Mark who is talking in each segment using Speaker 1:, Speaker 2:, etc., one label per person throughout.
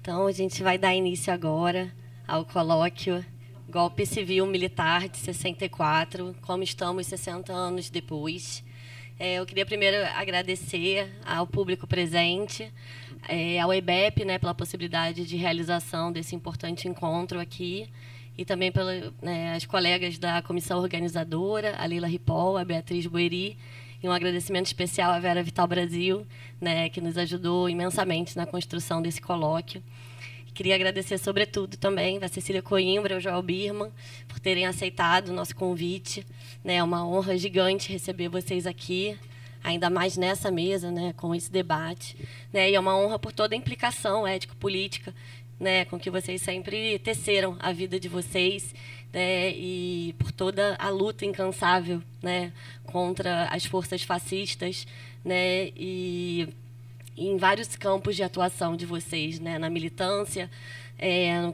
Speaker 1: Então, a gente vai dar início agora ao colóquio Golpe Civil Militar de 64, como estamos 60 anos depois. Eu queria primeiro agradecer ao público presente, ao EBEP, pela possibilidade de realização desse importante encontro aqui, e também pelas colegas da comissão organizadora, a Leila Ripoll, a Beatriz Boeri, e um agradecimento especial à Vera Vital Brasil, que nos ajudou imensamente na construção desse colóquio. Queria agradecer, sobretudo, também a Cecília Coimbra e ao Joel Birman por terem aceitado o nosso convite. É uma honra gigante receber vocês aqui, ainda mais nessa mesa, com esse debate. E é uma honra por toda a implicação ético-política com que vocês sempre teceram a vida de vocês, e por toda a luta incansável contra as forças fascistas, e em vários campos de atuação de vocês, na militância,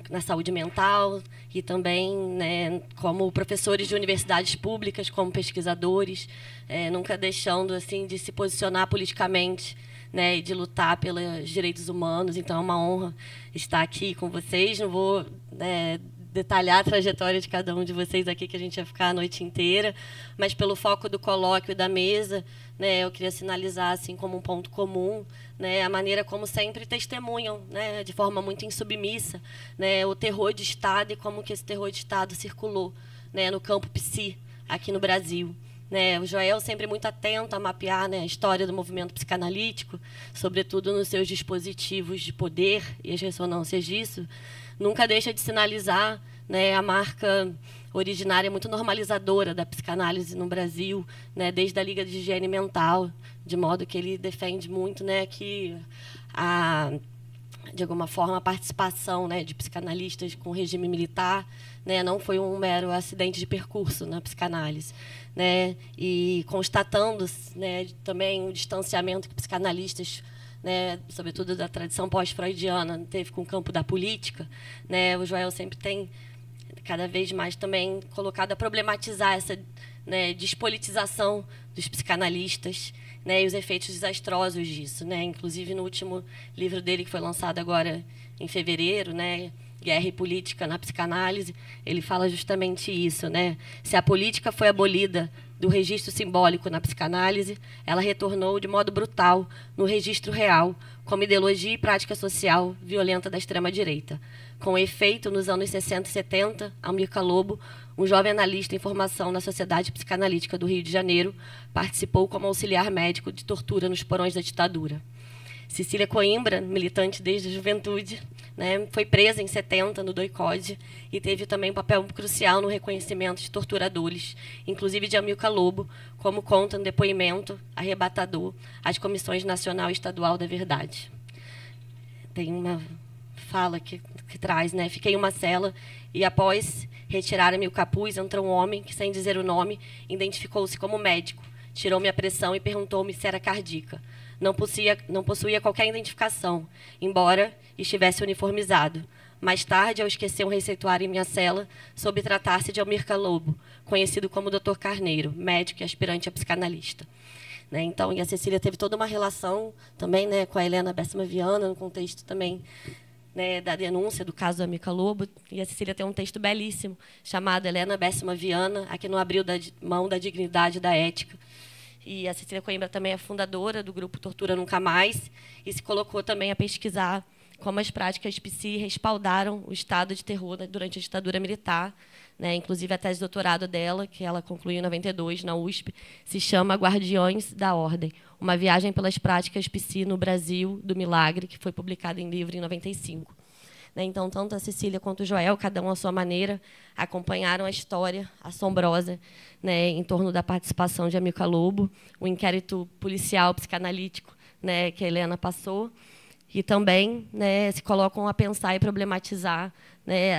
Speaker 1: na saúde mental e também como professores de universidades públicas, como pesquisadores, nunca deixando assim de se posicionar politicamente, e de lutar pelos direitos humanos. Então é uma honra estar aqui com vocês. Não vou detalhar a trajetória de cada um de vocês aqui, que a gente vai ficar a noite inteira, mas pelo foco do colóquio e da mesa, eu queria sinalizar assim como um ponto comum, a maneira como sempre testemunham, de forma muito insubmissa, o terror de Estado e como que esse terror de Estado circulou, no campo psi aqui no Brasil. O Joel sempre muito atento a mapear a história do movimento psicanalítico, sobretudo nos seus dispositivos de poder e as ressonâncias disso, nunca deixa de sinalizar a marca originária muito normalizadora da psicanálise no Brasil, desde a Liga de Higiene Mental, de modo que ele defende muito que de alguma forma a participação de psicanalistas com o regime militar não foi um mero acidente de percurso na psicanálise, e constatando também o distanciamento que psicanalistas, sobretudo da tradição pós-freudiana, teve com o campo da política, o Joel sempre tem cada vez mais também colocado a problematizar essa despolitização dos psicanalistas, e os efeitos desastrosos disso. Inclusive, no último livro dele, que foi lançado agora em fevereiro, Guerra e Política na Psicanálise, ele fala justamente isso. Se a política foi abolida do registro simbólico na psicanálise, ela retornou de modo brutal no registro real, como ideologia e prática social violenta da extrema-direita. Com efeito, nos anos 60 e 70, Amilcar Lobo, um jovem analista em formação na Sociedade Psicanalítica do Rio de Janeiro, participou como auxiliar médico de tortura nos porões da ditadura. Cecília Coimbra, militante desde a juventude, foi presa em 70 no DOI-CODE e teve também um papel crucial no reconhecimento de torturadores, inclusive de Amilcar Lobo, como conta no depoimento arrebatador às Comissões Nacional e Estadual da Verdade. Tem uma fala que traz, fiquei em uma cela e, após retirar-me o capuz, entrou um homem que, sem dizer o nome, identificou-se como médico, tirou-me a pressão e perguntou-me se era cardíaca. Não possuía qualquer identificação, embora estivesse uniformizado. Mais tarde, ao esquecer um receituário em minha cela, soube tratar-se de Amilcar Lobo, conhecido como Dr. Carneiro, médico e aspirante a psicanalista. Então, e a Cecília teve toda uma relação também com a Helena Bessima Viana, no contexto também da denúncia do caso do Amilcar Lobo. E a Cecília tem um texto belíssimo, chamado Helena Bessima Viana, a que não abriu mão da dignidade e da ética. E a Cecília Coimbra também é fundadora do grupo Tortura Nunca Mais e se colocou também a pesquisar como as práticas psi respaldaram o estado de terror durante a ditadura militar. Inclusive, a tese de doutorado dela, que ela concluiu em 92 na USP, se chama Guardiões da Ordem, uma viagem pelas práticas psi no Brasil do Milagre, que foi publicada em livro em 95. Então, tanto a Cecília quanto o Joel, cada um à sua maneira, acompanharam a história assombrosa em torno da participação de Amilcar Lobo, o inquérito policial psicanalítico que a Helena passou, e também se colocam a pensar e problematizar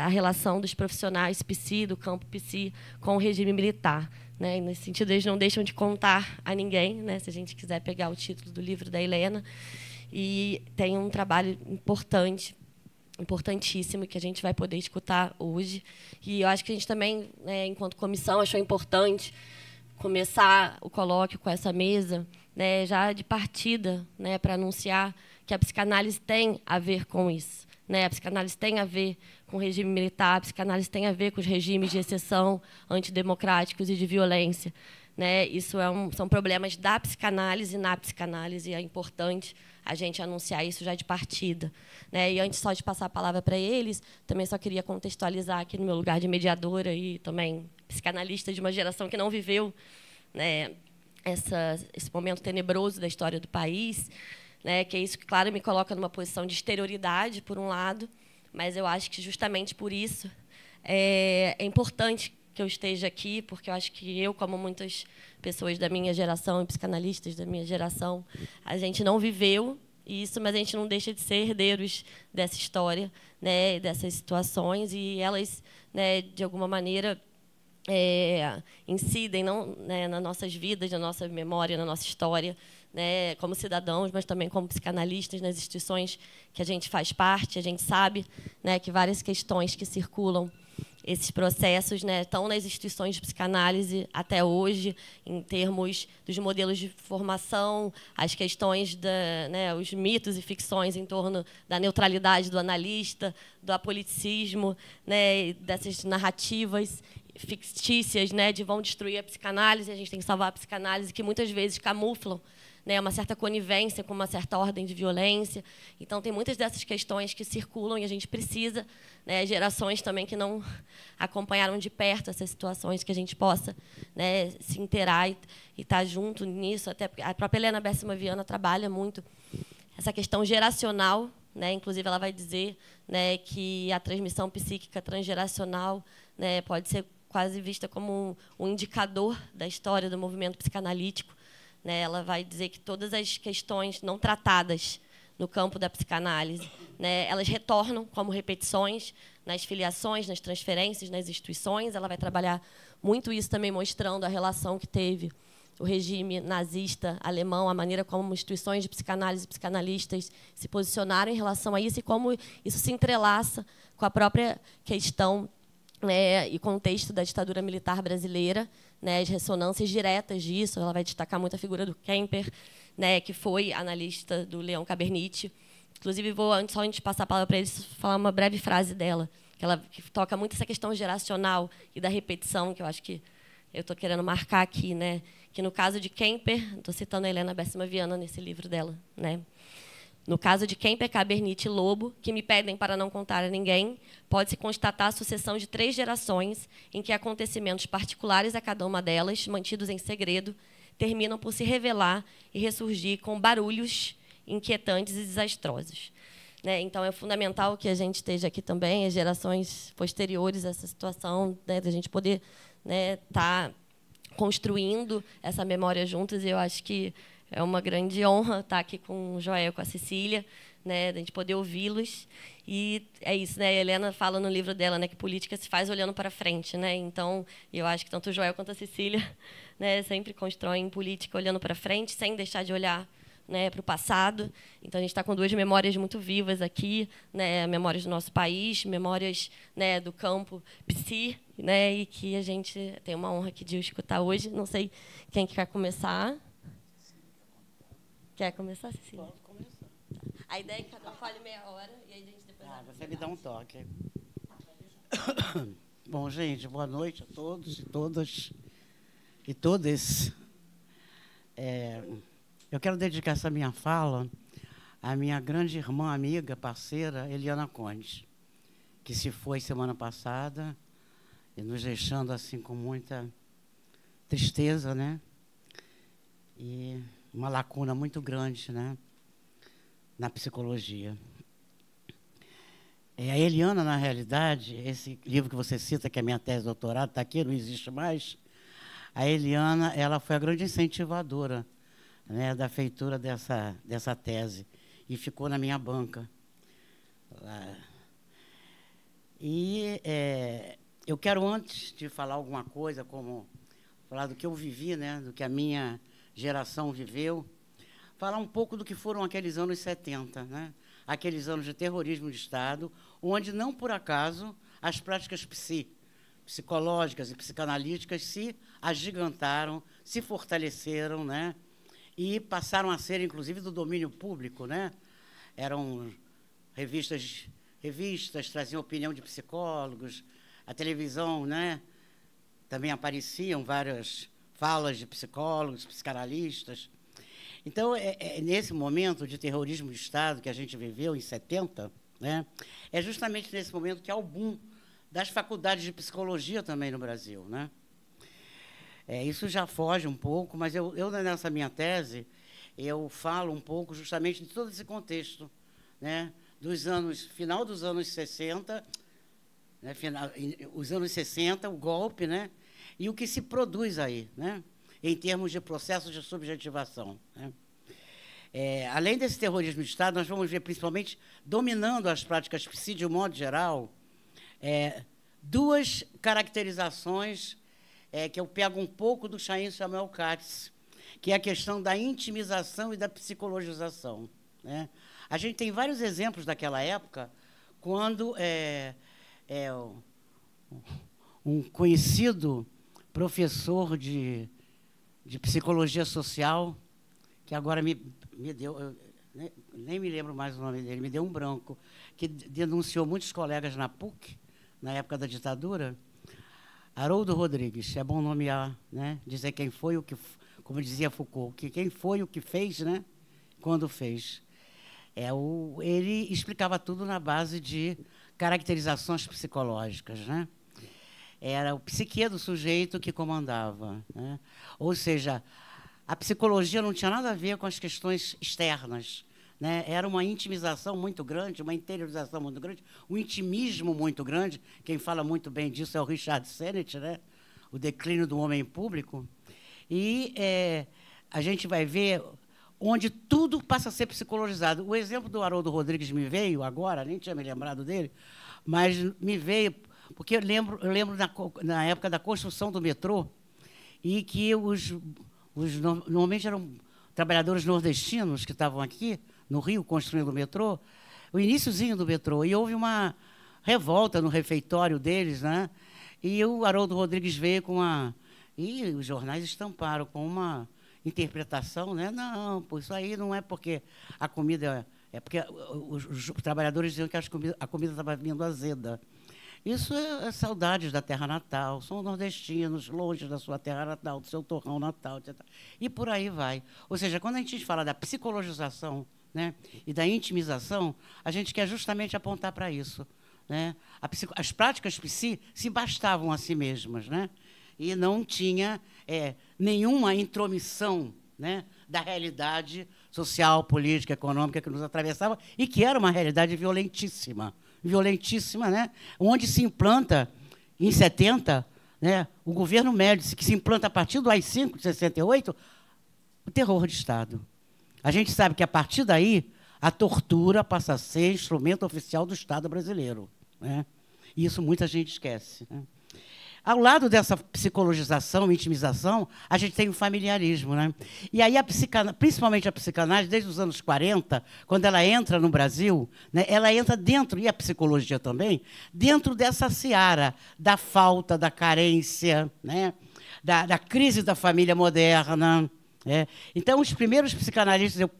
Speaker 1: a relação dos profissionais psi, do campo psi, com o regime militar. E, nesse sentido, eles não deixam de contar a ninguém, se a gente quiser pegar o título do livro da Helena, e tem um trabalho importantíssimo, que a gente vai poder escutar hoje. E eu acho que a gente também, enquanto comissão, achou importante começar o colóquio com essa mesa, já de partida, para anunciar que a psicanálise tem a ver com isso, né? A psicanálise tem a ver com o regime militar, a psicanálise tem a ver com os regimes de exceção antidemocráticos e de violência, né? Isso são problemas da psicanálise na psicanálise, e é importante a gente anunciar isso já de partida, né? E antes só de passar a palavra para eles, também só queria contextualizar aqui no meu lugar de mediadora e também psicanalista de uma geração que não viveu, né, esse momento tenebroso da história do país, né, que é isso que, claro, me coloca numa posição de exterioridade, por um lado, mas eu acho que, justamente por isso, é importante que eu esteja aqui, porque eu acho que eu, como muitas pessoas da minha geração, e psicanalistas da minha geração, a gente não viveu isso, mas a gente não deixa de ser herdeiros dessa história, né, dessas situações, e elas, né, de alguma maneira, incidem não, né, nas nossas vidas, na nossa memória, na nossa história, né, como cidadãos, mas também como psicanalistas, nas instituições que a gente faz parte. A gente sabe, né, que várias questões que circulam esses processos, né, estão nas instituições de psicanálise até hoje, em termos dos modelos de formação, as questões, né, os mitos e ficções em torno da neutralidade do analista, do apoliticismo, né, dessas narrativas fictícias, né, de vão destruir a psicanálise, a gente tem que salvar a psicanálise, que muitas vezes camuflam, né, uma certa conivência com uma certa ordem de violência. Então, tem muitas dessas questões que circulam e a gente precisa, né, gerações também que não acompanharam de perto essas situações, que a gente possa, né, se inteirar e estar junto nisso. Até porque a própria Helena Bércima Viana trabalha muito essa questão geracional, né, inclusive ela vai dizer, né, que a transmissão psíquica transgeracional, né, pode ser quase vista como um indicador da história do movimento psicanalítico. Né, ela vai dizer que todas as questões não tratadas no campo da psicanálise, né, elas retornam como repetições nas filiações, nas transferências, nas instituições. Ela vai trabalhar muito isso também, mostrando a relação que teve o regime nazista alemão, a maneira como instituições de psicanálise e psicanalistas se posicionaram em relação a isso e como isso se entrelaça com a própria questão, né, e contexto da ditadura militar brasileira, né, as ressonâncias diretas disso. Ela vai destacar muito a figura do Kemper, né, que foi analista do Leon Cabernitti. Inclusive, vou, só antes de passar a palavra para eles, falar uma breve frase dela, que toca muito essa questão geracional e da repetição, que eu acho que eu estou querendo marcar aqui, né, que no caso de Kemper, estou citando a Helena Bércima Viana nesse livro dela, né, no caso de Kemper, Cabernitti e Lobo, que me pedem para não contar a ninguém, pode-se constatar a sucessão de 3 gerações em que acontecimentos particulares a cada uma delas, mantidos em segredo, terminam por se revelar e ressurgir com barulhos inquietantes e desastrosos. Né? Então, é fundamental que a gente esteja aqui também, as gerações posteriores a essa situação, né, da gente poder, né, tá construindo essa memória juntos. E eu acho que é uma grande honra estar aqui com o Joel, com a Cecília, né, da gente poder ouvi-los. E é isso, né? A Helena fala no livro dela, né, que política se faz olhando para frente, né? Então, eu acho que tanto o Joel quanto a Cecília, né, sempre constroem política olhando para frente, sem deixar de olhar, né, para o passado. Então, a gente está com 2 memórias muito vivas aqui, né, memórias do nosso país, memórias, né, do campo psi, né, e que a gente tem uma honra aqui de escutar hoje. Não sei quem que quer começar. Quer começar, Cecília?
Speaker 2: Pode começar.
Speaker 1: A ideia é que cada um fale meia hora e aí a gente depois...
Speaker 2: Você me dá um toque. Bom, gente, boa noite a todos e todas e todes. Eu quero dedicar essa minha fala à minha grande irmã, amiga, parceira, Eliana Conde, que se foi semana passada e nos deixando assim com muita tristeza, né? E uma lacuna muito grande, né, na psicologia. A Eliana, na realidade, esse livro que você cita, que é a minha tese de doutorado, está aqui, não existe mais. A Eliana, ela foi a grande incentivadora, né, da feitura dessa tese e ficou na minha banca. E eu quero, antes de falar alguma coisa, como falar do que eu vivi, né, do que a minha geração viveu, falar um pouco do que foram aqueles anos 70, né? Aqueles anos de terrorismo de Estado, onde, não por acaso, as práticas psicológicas e psicanalíticas se agigantaram, se fortaleceram, né? E passaram a ser, inclusive, do domínio público, né? Eram revistas revistas traziam opinião de psicólogos, a televisão, né, também apareciam várias falas de psicólogos, psicanalistas. Então, nesse momento de terrorismo de Estado que a gente viveu em 70, né, é justamente nesse momento que há o boom das faculdades de psicologia também no Brasil, né? Isso já foge um pouco, mas eu nessa minha tese, eu falo um pouco justamente de todo esse contexto, né, final dos anos 60, né, os anos 60, o golpe, né, e o que se produz aí, né, em termos de processo de subjetivação, né. Além desse terrorismo de Estado, nós vamos ver, principalmente, dominando as práticas psi, de um modo geral, duas caracterizações que eu pego um pouco do Chaim Samuel Katz, que é a questão da intimização e da psicologização, né. A gente tem vários exemplos daquela época, quando um conhecido professor de psicologia social, que agora me deu, nem me lembro mais o nome dele, me deu um branco, que denunciou muitos colegas na PUC, na época da ditadura, Haroldo Rodrigues, é bom nomear, né, dizer quem foi o que, como dizia Foucault, quem foi o que fez, né, quando fez. Ele explicava tudo na base de caracterizações psicológicas, né? Era o psique do sujeito que comandava, né? Ou seja, a psicologia não tinha nada a ver com as questões externas, né? Era uma intimização muito grande, uma interiorização muito grande, um intimismo muito grande. Quem fala muito bem disso é o Richard Sennett, né? O declínio do homem público. E a gente vai ver onde tudo passa a ser psicologizado. O exemplo do Haroldo Rodrigues me veio agora, nem tinha me lembrado dele, mas me veio porque eu lembro na época da construção do metrô, e que normalmente eram trabalhadores nordestinos que estavam aqui no Rio construindo o metrô, o iniciozinho do metrô, e houve uma revolta no refeitório deles, né? E o Haroldo Rodrigues veio e os jornais estamparam com uma interpretação, né? Não, pô, isso aí não é porque a comida... É porque os trabalhadores diziam que a comida estava vindo azeda. Isso é saudades da terra natal, são nordestinos, longe da sua terra natal, do seu torrão natal, etc. E por aí vai. Ou seja, quando a gente fala da psicologização, né, e da intimização, a gente quer justamente apontar para isso, né? As práticas psi se bastavam a si mesmas, né? E não tinha nenhuma intromissão, né, da realidade social, política, econômica que nos atravessava e que era uma realidade violentíssima, né, onde se implanta, em 70, né, o governo Médici, que se implanta a partir do AI-5 de 68, o terror de Estado. A gente sabe que, a partir daí, a tortura passa a ser instrumento oficial do Estado brasileiro, né? E isso muita gente esquece, né? Ao lado dessa psicologização, intimização, a gente tem o familiarismo, né? E aí, principalmente a psicanálise, desde os anos 40, quando ela entra no Brasil, né, ela entra dentro, e a psicologia também, dentro dessa seara da falta, da carência, né, da crise da família moderna. Então, os primeiros psicanalistas, eu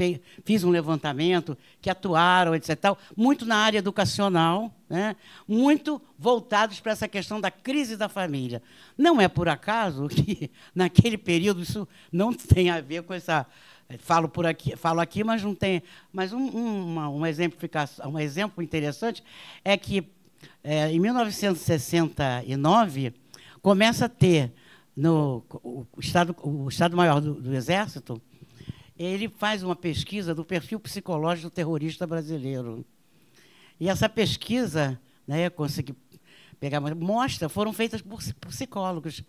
Speaker 2: fiz um levantamento, que atuaram, etc., muito na área educacional, né, muito voltados para essa questão da crise da família. Não é por acaso que, naquele período, isso não tem a ver com essa... Falo aqui, mas não tem... Mas um exemplo interessante é que, em 1969, começa a ter... o Estado-Maior do Exército, ele faz uma pesquisa do perfil psicológico do terrorista brasileiro. E essa pesquisa, né, consegui pegar, foram feitas por psicólogos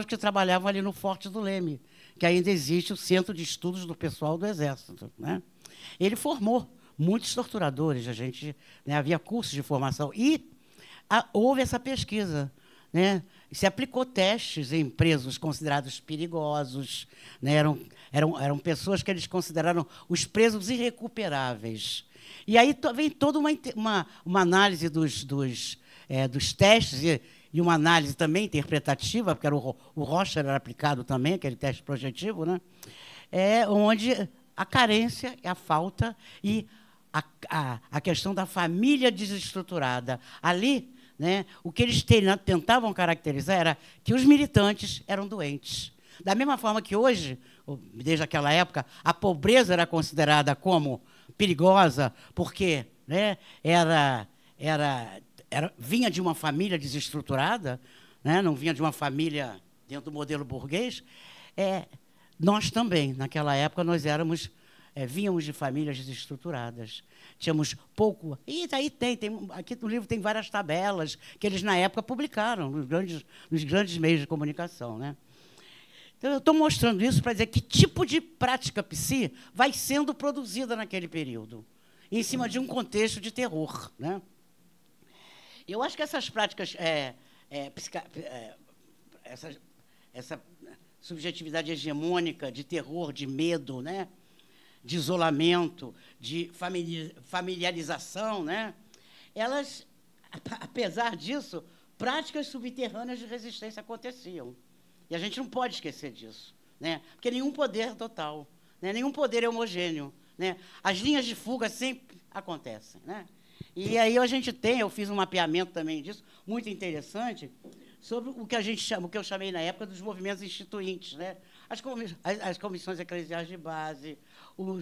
Speaker 2: que trabalhavam ali no Forte do Leme, que ainda existe o Centro de Estudos do Pessoal do Exército, né? Ele formou muitos torturadores, né, havia cursos de formação, e houve essa pesquisa, né? Se aplicou testes em presos considerados perigosos, né? Eram pessoas que eles consideraram os presos irrecuperáveis. E aí vem toda uma análise dos testes e uma análise também interpretativa, porque o Rorschach era aplicado também, aquele teste projetivo, né? Onde a carência, a falta e a questão da família desestruturada. Ali, né, o que eles tentavam caracterizar era que os militantes eram doentes. Da mesma forma que hoje, desde aquela época, a pobreza era considerada como perigosa, porque, né, vinha de uma família desestruturada, né, não vinha de uma família dentro do modelo burguês. Nós também, naquela época, nós vínhamos de famílias desestruturadas. Tínhamos pouco... E daí aqui no livro tem várias tabelas que eles, na época, publicaram nos grandes meios de comunicação, né? Então, eu estou mostrando isso para dizer que tipo de prática psi vai sendo produzida naquele período, em cima de um contexto de terror, né? Eu acho que essas práticas... essa subjetividade hegemônica de terror, de medo, né? De isolamento, de familiarização, né? Elas, apesar disso, práticas subterrâneas de resistência aconteciam. E a gente não pode esquecer disso, né? Porque nenhum poder é total, né? Nenhum poder é homogêneo, né? As linhas de fuga sempre acontecem, né? E aí eu fiz um mapeamento também disso, muito interessante, sobre o que eu chamei na época dos movimentos instituintes, né? As comissões eclesiais de base, o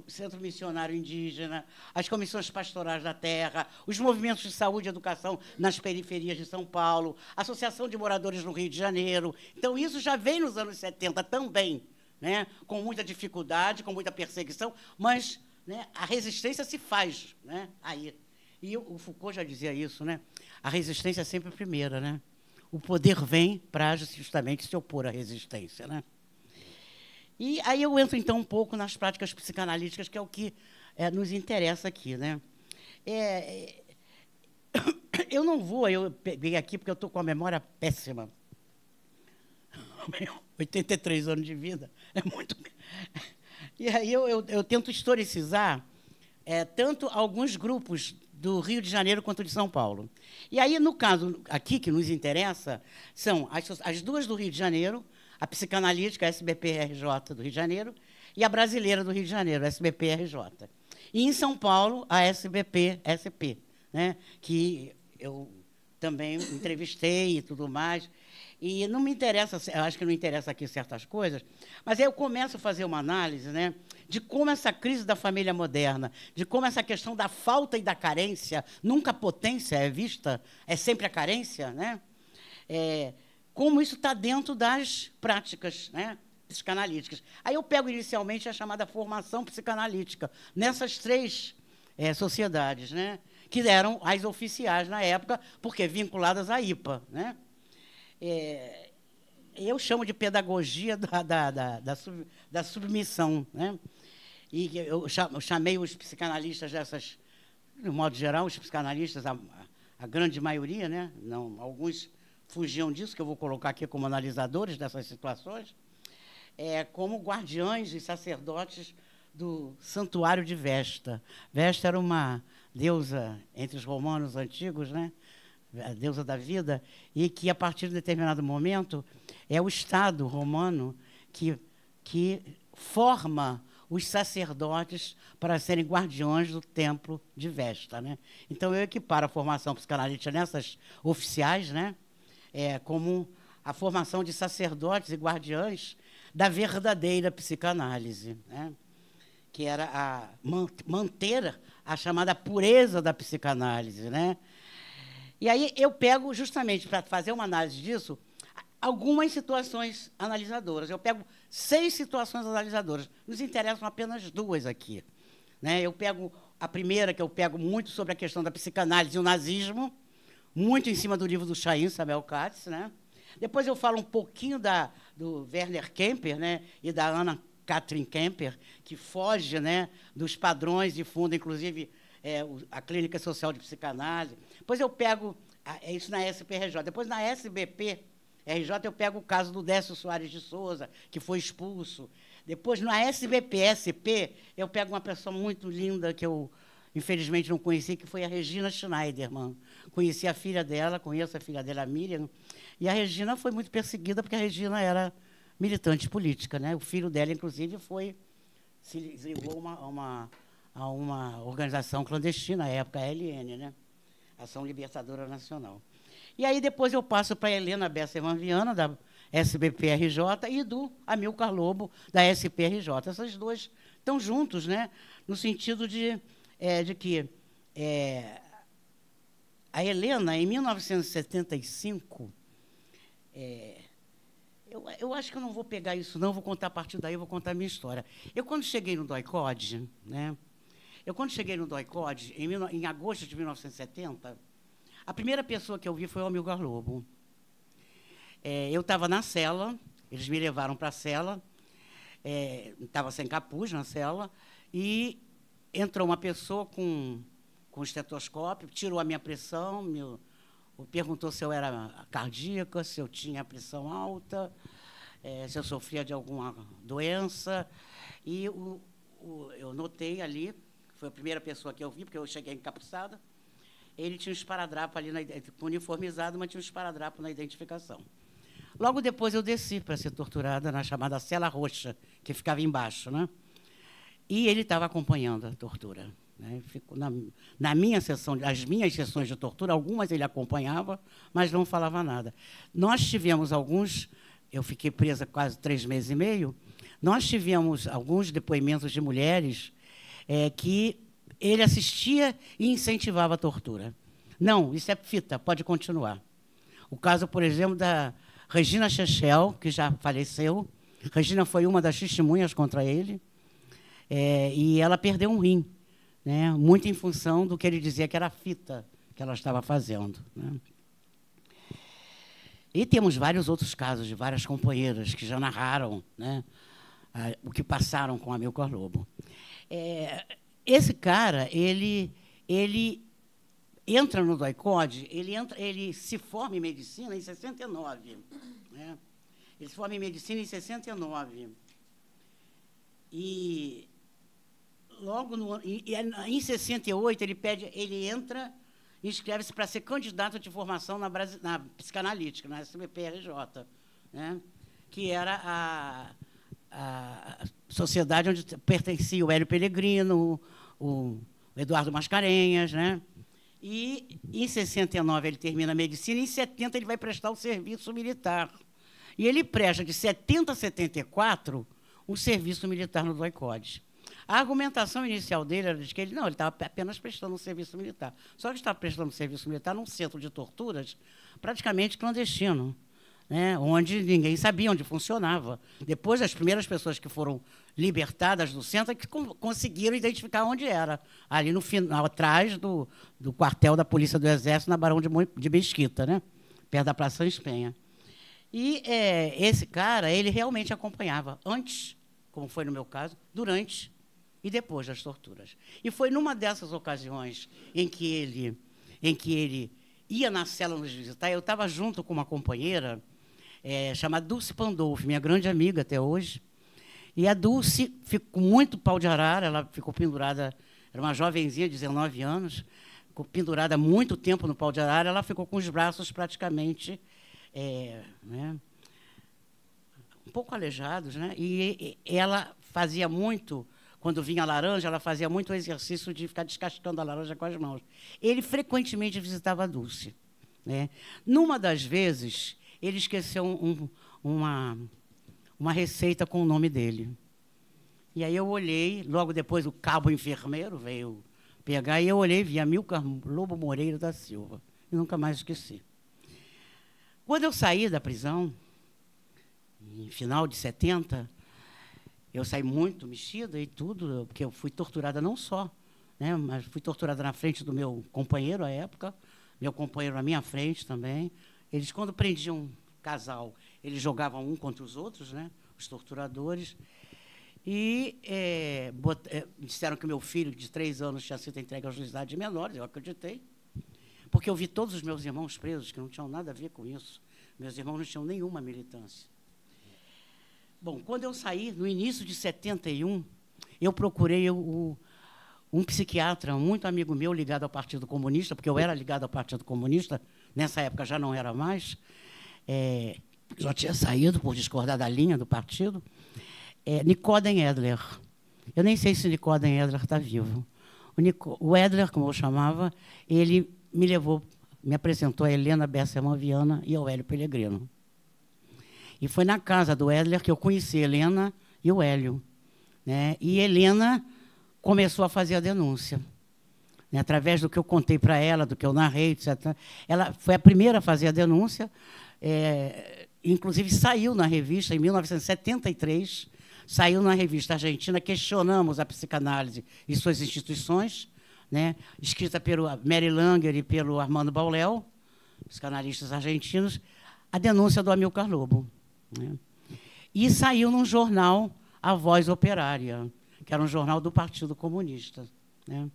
Speaker 2: Centro Missionário Indígena, as comissões pastorais da terra, os movimentos de saúde e educação nas periferias de São Paulo, a Associação de Moradores no Rio de Janeiro. Então, isso já vem nos anos 70 também, né? Com muita dificuldade, com muita perseguição, mas, né, a resistência se faz, né, aí. E o Foucault já dizia isso, né? A resistência é sempre a primeira, né? O poder vem para justamente se opor à resistência, né? E aí eu entro, então, um pouco nas práticas psicanalíticas, que é o que nos interessa aqui, né? Eu peguei aqui porque eu estou com a memória péssima. 83 anos de vida, é muito... E aí eu tento historicizar tanto alguns grupos do Rio de Janeiro quanto de São Paulo. E aí, no caso aqui que nos interessa, são as duas do Rio de Janeiro, a psicanalítica, a SBP-RJ do Rio de Janeiro, e a brasileira do Rio de Janeiro, a SBP-RJ. E, em São Paulo, a SBP-SP, né, que eu também entrevistei e tudo mais. E não me interessa, eu acho que não interessa aqui certas coisas, mas aí eu começo a fazer uma análise, né, de como essa crise da família moderna, de como essa questão da falta e da carência, nunca a potência é vista, é sempre a carência, né? Como isso está dentro das práticas, né, psicanalíticas. Aí eu pego inicialmente a chamada formação psicanalítica, nessas três sociedades, né, que eram as oficiais na época, porque vinculadas à IPA, né? Eu chamo de pedagogia da submissão, né? E eu chamei os psicanalistas dessas, de modo geral, os psicanalistas, a grande maioria, né? Não, alguns fugiam disso, que eu vou colocar aqui como analisadores dessas situações, como guardiães e sacerdotes do santuário de Vesta. Vesta era uma deusa entre os romanos antigos, né? A deusa da vida, e que, a partir de determinado momento, é o Estado romano que forma os sacerdotes para serem guardiões do templo de Vesta, né? Então, eu equiparo a formação psicanalítica nessas oficiais, né, como a formação de sacerdotes e guardiães da verdadeira psicanálise, né, que era manter a chamada pureza da psicanálise, né? E aí eu pego, justamente para fazer uma análise disso, algumas situações analisadoras. Eu pego 6 situações analisadoras. Nos interessam apenas 2 aqui, né? Eu pego a primeira, que eu pego muito sobre a questão da psicanálise e o nazismo, muito em cima do livro do Chaim, Samuel Katz, né? Depois eu falo um pouquinho do Werner Kemper, né, e da Anna Katrin Kemper, que foge, né, dos padrões e funda, inclusive, a Clínica Social de Psicanálise. Depois eu pego isso na SPRJ. Depois, na SBP-RJ, eu pego o caso do Décio Soares de Souza, que foi expulso. Depois, na SBP-SP, eu pego uma pessoa muito linda que eu, infelizmente, não conheci, que foi a Regina Schneiderman. Conheci a filha dela, conheço a filha dela, a Miriam, e a Regina foi muito perseguida, porque a Regina era militante política, né? O filho dela, inclusive, se ligou a a uma organização clandestina, na época a ALN, né? Ação Libertadora Nacional. E aí depois eu passo para a Helena Besserman Viana, da SBPRJ, e do Amilcar Lobo, da SPRJ. Essas duas estão juntos, né? No sentido de que a Helena, em 1975, eu acho que eu não vou pegar isso, não, vou contar a partir daí, eu vou contar a minha história. Eu, quando cheguei no DOI-CODE, né? Em agosto de 1970, a primeira pessoa que eu vi foi o Amilcar Lobo. Eu estava na cela, eles me levaram para a cela, estava sem capuz na cela, e entrou uma pessoa com estetoscópio, tirou a minha pressão, perguntou se eu era cardíaca, se eu tinha pressão alta, se eu sofria de alguma doença. E eu notei ali, foi a primeira pessoa que eu vi, porque eu cheguei encapuçada, ele tinha um esparadrapo ali, uniformizado, mas tinha um esparadrapo na identificação. Logo depois eu desci para ser torturada na chamada cela roxa, que ficava embaixo, né? E ele estava acompanhando a tortura, né? Na minha sessão, as minhas sessões de tortura, algumas ele acompanhava, mas não falava nada. Nós tivemos alguns, eu fiquei presa quase 3 meses e meio, nós tivemos alguns depoimentos de mulheres que ele assistia e incentivava a tortura. Não, isso é fita, pode continuar. O caso, por exemplo, da Regina Chechel, que já faleceu. Regina foi uma das testemunhas contra ele, e ela perdeu um rim, né, muito em função do que ele dizia que era fita que ela estava fazendo, né. E temos vários outros casos de várias companheiras que já narraram, né, o que passaram com Amilcar Lobo. Esse cara, ele entra no DOI-CODE, ele se forma em medicina em 69. Né? Ele se forma em medicina em 69. E logo em 68 ele entra e inscreve-se para ser candidato de formação na psicanalítica, na SBPRJ, né? Que era a sociedade onde pertencia o Hélio Pellegrino, o Eduardo Mascarenhas, né? E, em 69, ele termina a medicina, e em 70 ele vai prestar o serviço militar. E ele presta, de 70 a 74, o serviço militar no DOI-CODE. A argumentação inicial dele era de que ele estava apenas prestando um serviço militar. Só que estava prestando um serviço militar num centro de torturas praticamente clandestino, né, onde ninguém sabia onde funcionava. Depois, as primeiras pessoas que foram libertadas do centro que conseguiram identificar onde era, ali no final, atrás do quartel da Polícia do Exército, na Barão de Mesquita, né, perto da Praça São Penha. E esse cara, ele realmente acompanhava antes, como foi no meu caso, durante e depois das torturas. E foi numa dessas ocasiões em que ele ia na cela nos visitar. Eu estava junto com uma companheira chamada Dulce Pandolfo, minha grande amiga até hoje. E a Dulce ficou muito pau de arara, ela ficou pendurada, era uma jovenzinha de 19 anos, ficou pendurada há muito tempo no pau de arara, ela ficou com os braços praticamente né, um pouco aleijados, né? E ela fazia muito, quando vinha a laranja, ela fazia muito o exercício de ficar descascando a laranja com as mãos. Ele frequentemente visitava a Dulce, né? Numa das vezes, ele esqueceu uma receita com o nome dele. E aí eu olhei, logo depois o cabo enfermeiro veio pegar, e eu olhei e vi Amilcar Lobo Moreira da Silva. E nunca mais esqueci. Quando eu saí da prisão, em final de 70, eu saí muito mexida e tudo, porque eu fui torturada não só, né, mas fui torturada na frente do meu companheiro à época, meu companheiro na minha frente também. Eles, quando prendiam um casal, eles jogavam um contra os outros, né, os torturadores. E disseram que o meu filho, de 3 anos, tinha sido entregue à juizado de menores. Eu acreditei, porque eu vi todos os meus irmãos presos, que não tinham nada a ver com isso. Meus irmãos não tinham nenhuma militância. Bom, quando eu saí, no início de 71, eu procurei um psiquiatra, muito amigo meu, ligado ao Partido Comunista, porque eu era ligado ao Partido Comunista, nessa época já não era mais, já tinha saído por discordar da linha do partido, Nicodem Edler. Eu nem sei se o Nicodem Edler está vivo. O Edler, como eu chamava, ele me levou, me apresentou a Helena Besserman Viana e ao Hélio Pellegrino. E foi na casa do Edler que eu conheci a Helena e o Hélio, né? E Helena começou a fazer a denúncia, né? Através do que eu contei para ela, do que eu narrei, etc. Ela foi a primeira a fazer a denúncia, inclusive saiu na revista, em 1973, saiu na revista argentina, Questionamos a Psicanálise e Suas Instituições, né? Escrita pelo Mary Langer e pelo Armando Bauléu, psicanalistas argentinos, a denúncia do Amilcar Lobo, né? E saiu num jornal, A Voz Operária, que era um jornal do Partido Comunista, né?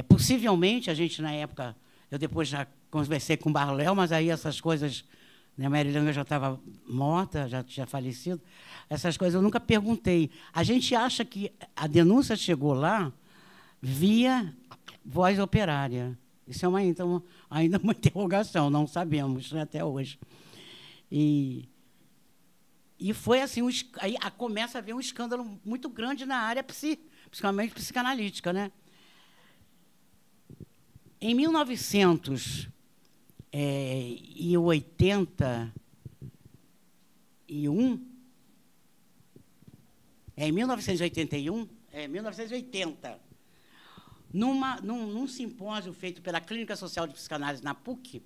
Speaker 2: Possivelmente, a gente, na época, eu depois já conversei com o Bauléu, mas aí essas coisas, né, a Mary Langer já estava morta, já tinha falecido, essas coisas eu nunca perguntei. A gente acha que a denúncia chegou lá via Voz Operária. Isso é então, ainda uma interrogação, não sabemos, né, até hoje. E foi assim, aí começa a haver um escândalo muito grande na área principalmente psicanalítica, né? Em 1980, num simpósio feito pela Clínica Social de Psicanálise na PUC,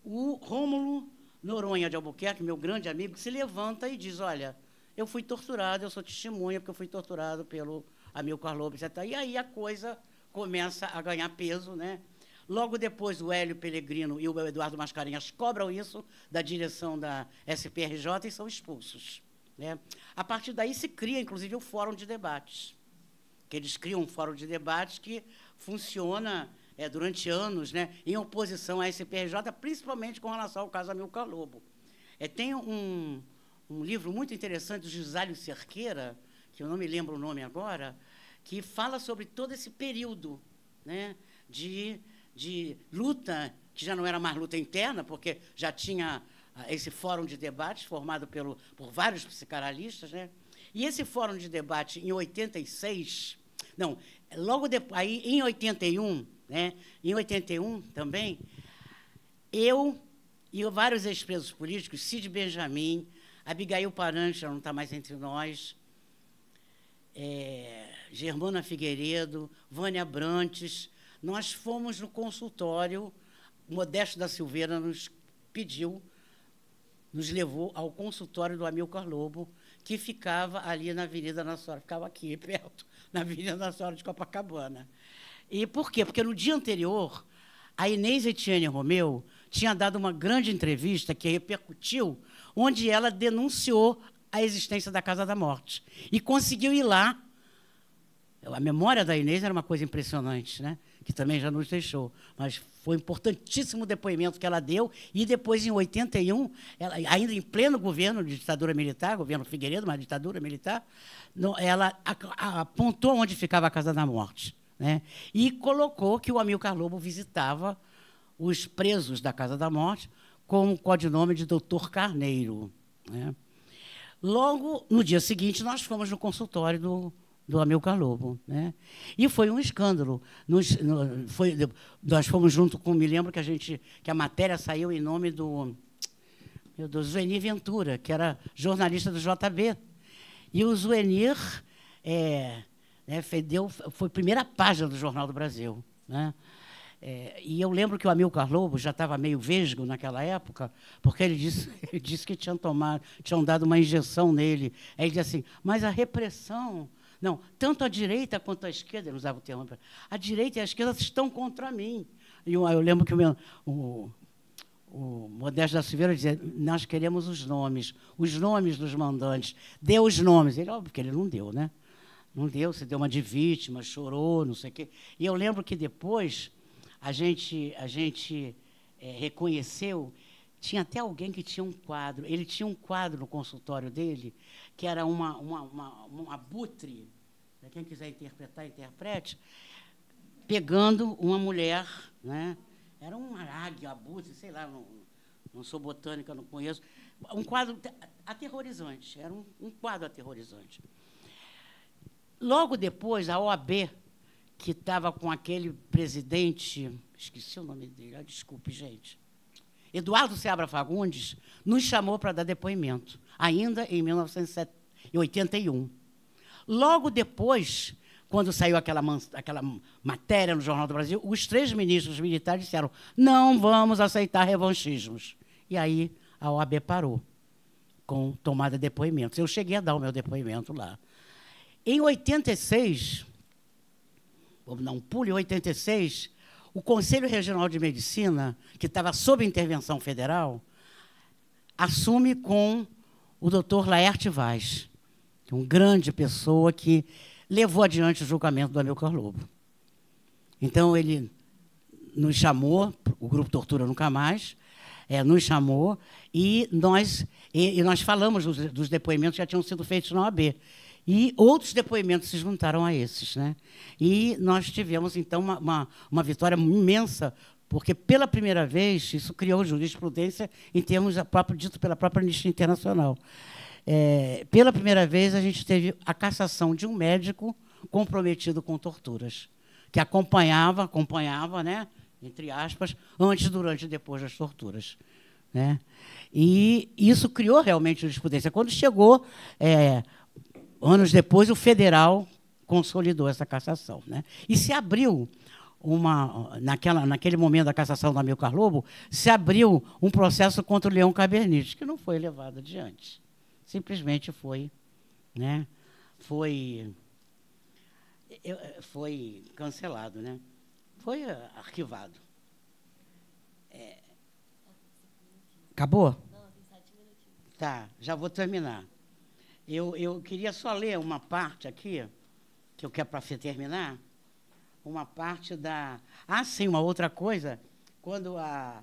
Speaker 2: o Rômulo Noronha de Albuquerque, meu grande amigo, se levanta e diz: olha, eu fui torturado, eu sou testemunha, porque eu fui torturado pelo Amilcar Lobo, etc. E aí a coisa começa a ganhar peso, né? Logo depois, o Hélio Pellegrino e o Eduardo Mascarenhas cobram isso da direção da SPRJ e são expulsos, né? A partir daí se cria, inclusive, o Fórum de Debates, que eles criam um fórum de debates que funciona durante anos, né, em oposição à SPRJ, principalmente com relação ao caso Amilcar Lobo. Tem um livro muito interessante do Gisálio Cerqueira, que eu não me lembro o nome agora, que fala sobre todo esse período, né, de luta, que já não era mais luta interna, porque já tinha esse fórum de debates formado por vários psicanalistas, né? E esse fórum de debate, em 86... Não, logo depois, aí, em 81, né, em 81 também, eu e vários ex-presos políticos, Cid Benjamin, Abigail Parancha, não está mais entre nós, Germana Figueiredo, Vânia Brantes, nós fomos no consultório, Modesto da Silveira nos levou ao consultório do Amilcar Lobo, que ficava ali na Avenida Nossa Senhora, ficava aqui perto, na Avenida Nossa Senhora de Copacabana. E por quê? Porque no dia anterior, a Inês Etienne Romeu tinha dado uma grande entrevista que repercutiu, onde ela denunciou a existência da Casa da Morte. E conseguiu ir lá. A memória da Inês era uma coisa impressionante, né? Que também já nos deixou. Mas foi importantíssimo o depoimento que ela deu. E depois, em 81, ela, ainda em pleno governo de ditadura militar, governo Figueiredo, uma ditadura militar, ela apontou onde ficava a Casa da Morte, né? E colocou que o Amilcar Lobo visitava os presos da Casa da Morte com o codinome de Doutor Carneiro, né? Logo, no dia seguinte, nós fomos no consultório do Amilcar Lobo, né? E foi um escândalo. Nós fomos junto com, me lembro que a matéria saiu em nome do Zuenir Ventura, que era jornalista do JB. E o Zuenir foi a primeira página do Jornal do Brasil, né? E eu lembro que o Amilcar Lobo já estava meio vesgo naquela época, porque ele disse que tinham dado uma injeção nele. Aí ele disse assim: mas a repressão... Não, tanto a direita quanto a esquerda, ele usava o termo, a direita e a esquerda estão contra mim. E eu lembro que o Modesto da Silveira dizia: nós queremos os nomes dos mandantes, dê os nomes. Ele, óbvio que ele não deu, né? Não deu, se deu uma de vítima, chorou, não sei o quê. E eu lembro que depois a gente reconheceu, tinha até alguém que tinha um quadro, ele tinha um quadro no consultório dele, que era um abutre, quem quiser interpretar, interprete, pegando uma mulher, né? Era uma águia, abutre, sei lá, não sou botânica, não conheço. Um quadro aterrorizante, era um quadro aterrorizante. Logo depois, a OAB, que estava com aquele presidente, esqueci o nome dele, desculpe, gente, Eduardo Seabra Fagundes, nos chamou para dar depoimento, ainda em 1981. Logo depois, quando saiu aquela matéria no Jornal do Brasil, os 3 ministros militares disseram: não vamos aceitar revanchismos. E aí a OAB parou com tomada de depoimentos. Eu cheguei a dar o meu depoimento lá. Em 86, vamos dar um pulo, em 86, o Conselho Regional de Medicina, que estava sob intervenção federal, assume com o doutor Laerte Vaz, uma grande pessoa que levou adiante o julgamento do Amilcar Lobo. Então, ele nos chamou, o Grupo Tortura Nunca Mais, nos chamou, e nós falamos dos depoimentos que já tinham sido feitos na OAB. E outros depoimentos se juntaram a esses, né? E nós tivemos, então, uma vitória imensa, porque, pela primeira vez, isso criou jurisprudência em termos dito pela própria Anistia Internacional. Pela primeira vez, a gente teve a cassação de um médico comprometido com torturas, que acompanhava, né, entre aspas, antes, durante e depois das torturas, né? E isso criou realmente jurisprudência. Quando chegou, anos depois, o federal consolidou essa cassação, né? E se abriu naquele momento da cassação do Amilcar Lobo, se abriu um processo contra o Leão Kabernit, que não foi levado adiante. Simplesmente foi, né? Foi cancelado, né? Foi arquivado. Acabou? Não, tem 7 minutinhos. Tá, já vou terminar. Eu queria só ler uma parte aqui, que eu quero para você terminar, uma parte da... sim, uma outra coisa, quando,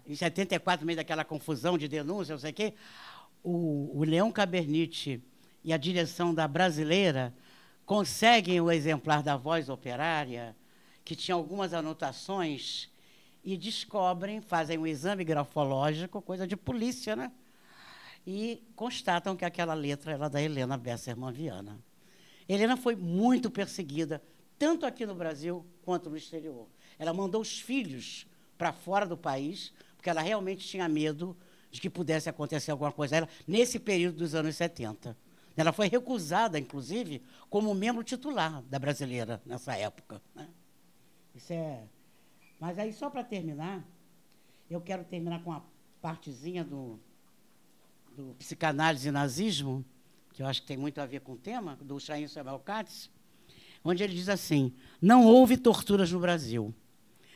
Speaker 2: em 74, no meio daquela confusão de denúncia, não sei o quê, o Leão Kabernit e a direção da Brasileira conseguem o exemplar da Voz Operária, que tinha algumas anotações, e descobrem, fazem um exame grafológico, coisa de polícia, né? E constatam que aquela letra era da Helena Besserman Viana. Helena foi muito perseguida, tanto aqui no Brasil quanto no exterior. Ela mandou os filhos para fora do país, porque ela realmente tinha medo de que pudesse acontecer alguma coisa a ela, nesse período dos anos 70. Ela foi recusada, inclusive, como membro titular da Brasileira, nessa época, né? Mas aí, só para terminar, eu quero terminar com uma partezinha do Psicanálise e Nazismo, que eu acho que tem muito a ver com o tema, do Chaim Samuel Katz, onde ele diz assim: não houve torturas no Brasil.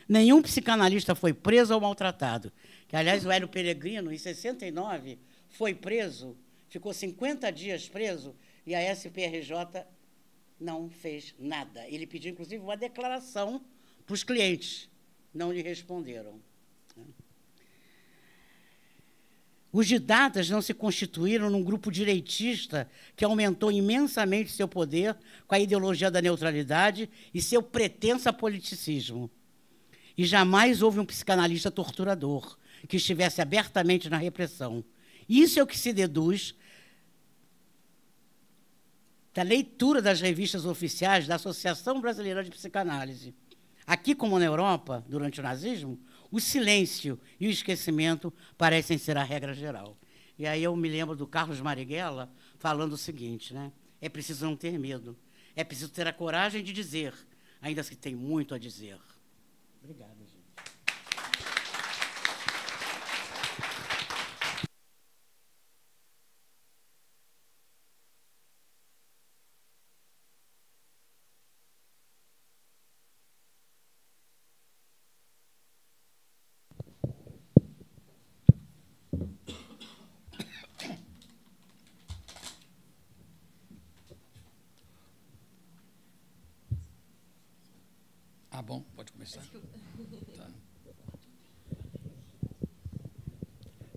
Speaker 2: Nenhum psicanalista foi preso ou maltratado. Que, aliás, o Hélio Peregrino, em 69, foi preso, ficou 50 dias preso, e a SPRJ não fez nada. Ele pediu, inclusive, uma declaração para os clientes. Não lhe responderam. Os didatas não se constituíram num grupo direitista que aumentou imensamente seu poder com a ideologia da neutralidade e seu pretenso politicismo. E jamais houve um psicanalista torturador que estivesse abertamente na repressão. Isso é o que se deduz da leitura das revistas oficiais da Associação Brasileira de Psicanálise. Aqui, como na Europa, durante o nazismo, o silêncio e o esquecimento parecem ser a regra geral. E aí eu me lembro do Carlos Marighella falando o seguinte, né? É preciso não ter medo. É preciso ter a coragem de dizer, ainda que tem muito a dizer. Obrigado, gente.
Speaker 3: Bom, pode começar. Tá.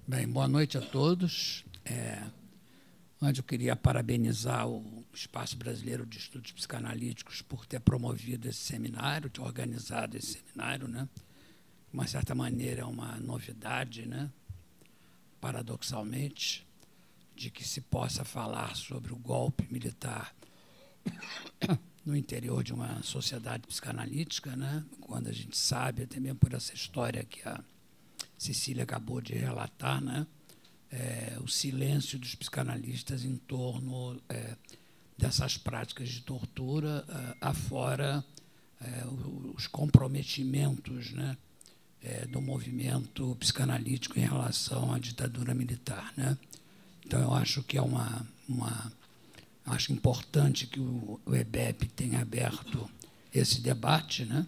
Speaker 3: Bem, boa noite a todos. Antes eu queria parabenizar o Espaço Brasileiro de Estudos Psicanalíticos por ter promovido esse seminário, ter organizado esse seminário, né? De uma certa maneira é uma novidade, né? Paradoxalmente, de que se possa falar sobre o golpe militar no interior de uma sociedade psicanalítica, né? Quando a gente sabe, até mesmo por essa história que a Cecília acabou de relatar, né? O silêncio dos psicanalistas em torno dessas práticas de tortura, afora os comprometimentos, né? Do movimento psicanalítico em relação à ditadura militar, né? Então, eu acho que acho importante que o EBEP tenha aberto esse debate, né?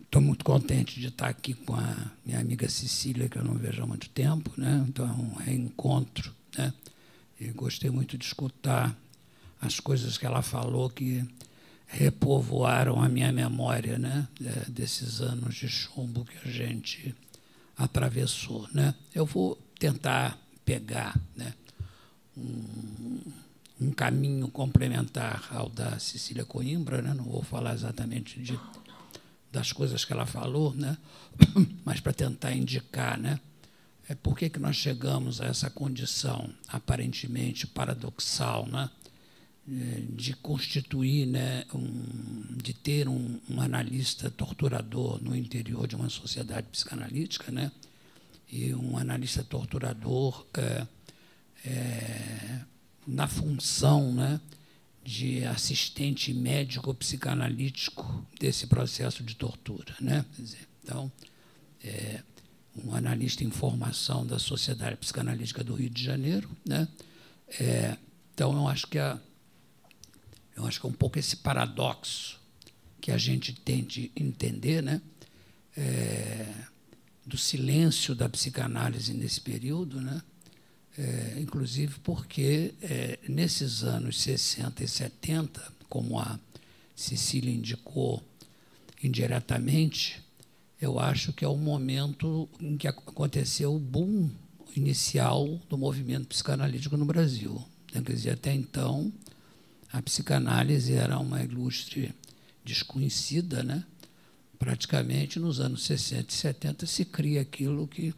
Speaker 3: Estou muito contente de estar aqui com a minha amiga Cecília, que eu não vejo há muito tempo, né? Então, é um reencontro, né? E gostei muito de escutar as coisas que ela falou que repovoaram a minha memória, né? Desses anos de chumbo que a gente atravessou, né? Eu vou tentar pegar, né, um caminho complementar ao da Cecília Coimbra, né? Não vou falar exatamente das coisas que ela falou, né? Mas para tentar indicar, né, por que nós chegamos a essa condição aparentemente paradoxal, né, de constituir, né, de ter um analista torturador no interior de uma sociedade psicanalítica, né, e um analista torturador na função, né, de assistente médico psicanalítico desse processo de tortura, né? Quer dizer, então, um analista em formação da Sociedade Psicanalítica do Rio de Janeiro, né? Então, eu acho que é um pouco esse paradoxo que a gente tem de entender, né? Do silêncio da psicanálise nesse período, né? Inclusive porque, nesses anos 60 e 70, como a Cecília indicou indiretamente, eu acho que é o momento em que aconteceu o boom inicial do movimento psicanalítico no Brasil. Quer dizer, até então, a psicanálise era uma ilustre desconhecida, né? Praticamente, nos anos 60 e 70, se cria aquilo que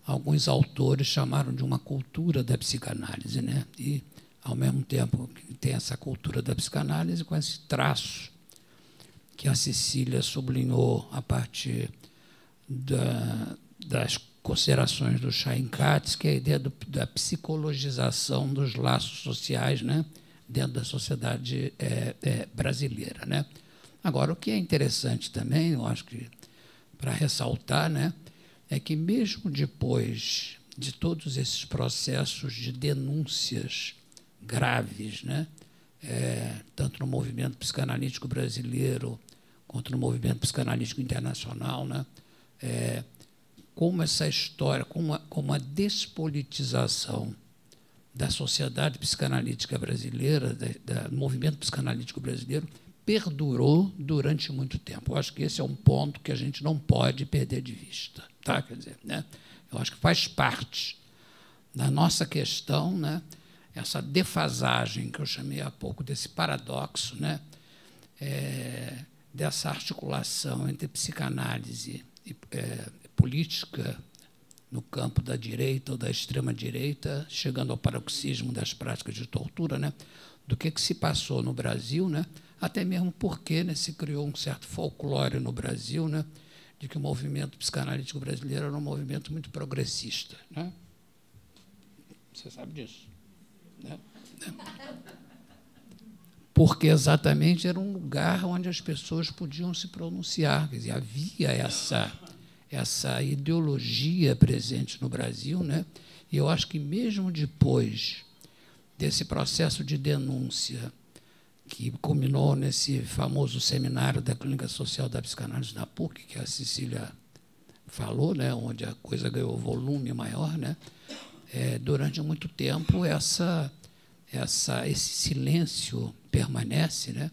Speaker 3: alguns autores chamaram de uma cultura da psicanálise, né? E, ao mesmo tempo que tem essa cultura da psicanálise, com esse traço que a Cecília sublinhou a partir das considerações do Chaim Katz, que é a ideia da psicologização dos laços sociais, né, dentro da sociedade brasileira, né? Agora, o que é interessante também, eu acho que para ressaltar, né, é que mesmo depois de todos esses processos de denúncias graves, né, tanto no movimento psicanalítico brasileiro quanto no movimento psicanalítico internacional, né, como essa história, como a despolitização da sociedade psicanalítica brasileira, do movimento psicanalítico brasileiro, perdurou durante muito tempo. Eu acho que esse é um ponto que a gente não pode perder de vista. Tá? Quer dizer, né? Eu acho que faz parte da nossa questão, né, essa defasagem que eu chamei há pouco, desse paradoxo, né, dessa articulação entre psicanálise e política no campo da direita ou da extrema-direita, chegando ao paroxismo das práticas de tortura, né, do que se passou no Brasil, né, até mesmo porque, né, se criou um certo folclore no Brasil, né, de que o movimento psicanalítico brasileiro era um movimento muito progressista, né? Você sabe disso, né? Porque exatamente era um lugar onde as pessoas podiam se pronunciar. Quer dizer, havia essa ideologia presente no Brasil, né? E eu acho que mesmo depois desse processo de denúncia que culminou nesse famoso seminário da Clínica Social da Psicanálise na PUC, que a Cecília falou, né, onde a coisa ganhou volume maior, né, durante muito tempo esse silêncio permanece, né,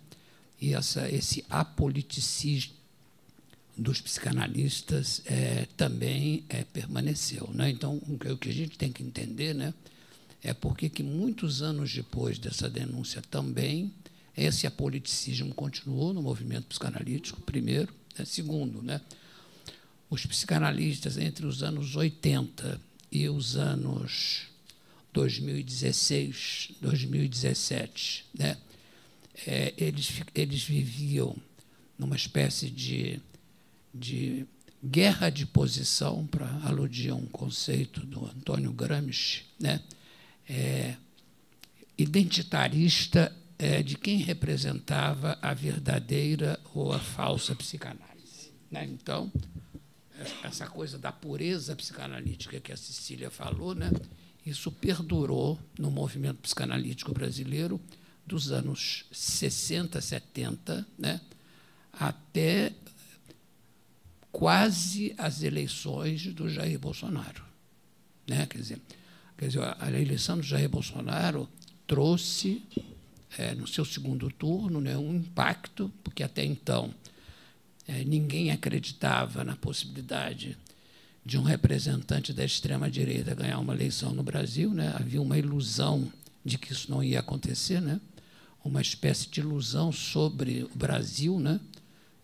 Speaker 3: e esse apoliticismo dos psicanalistas também permaneceu, né? Então, o que a gente tem que entender, né, é porque que muitos anos depois dessa denúncia também esse apoliticismo continuou no movimento psicanalítico, primeiro. Né? Segundo, né, os psicanalistas, entre os anos 80 e os anos 2016, 2017, né? Eles viviam numa espécie de guerra de posição, para aludir a um conceito do Antônio Gramsci, né? Identitarista de quem representava a verdadeira ou a falsa psicanálise, né? Então, essa coisa da pureza psicanalítica que a Cecília falou, né? Isso perdurou no movimento psicanalítico brasileiro dos anos 60, 70, né? Até quase as eleições do Jair Bolsonaro, né? Quer dizer, a eleição do Jair Bolsonaro trouxe, no seu segundo turno, né, um impacto, porque até então ninguém acreditava na possibilidade de um representante da extrema-direita ganhar uma eleição no Brasil, né? Havia uma ilusão de que isso não ia acontecer, né? Uma espécie de ilusão sobre o Brasil, né?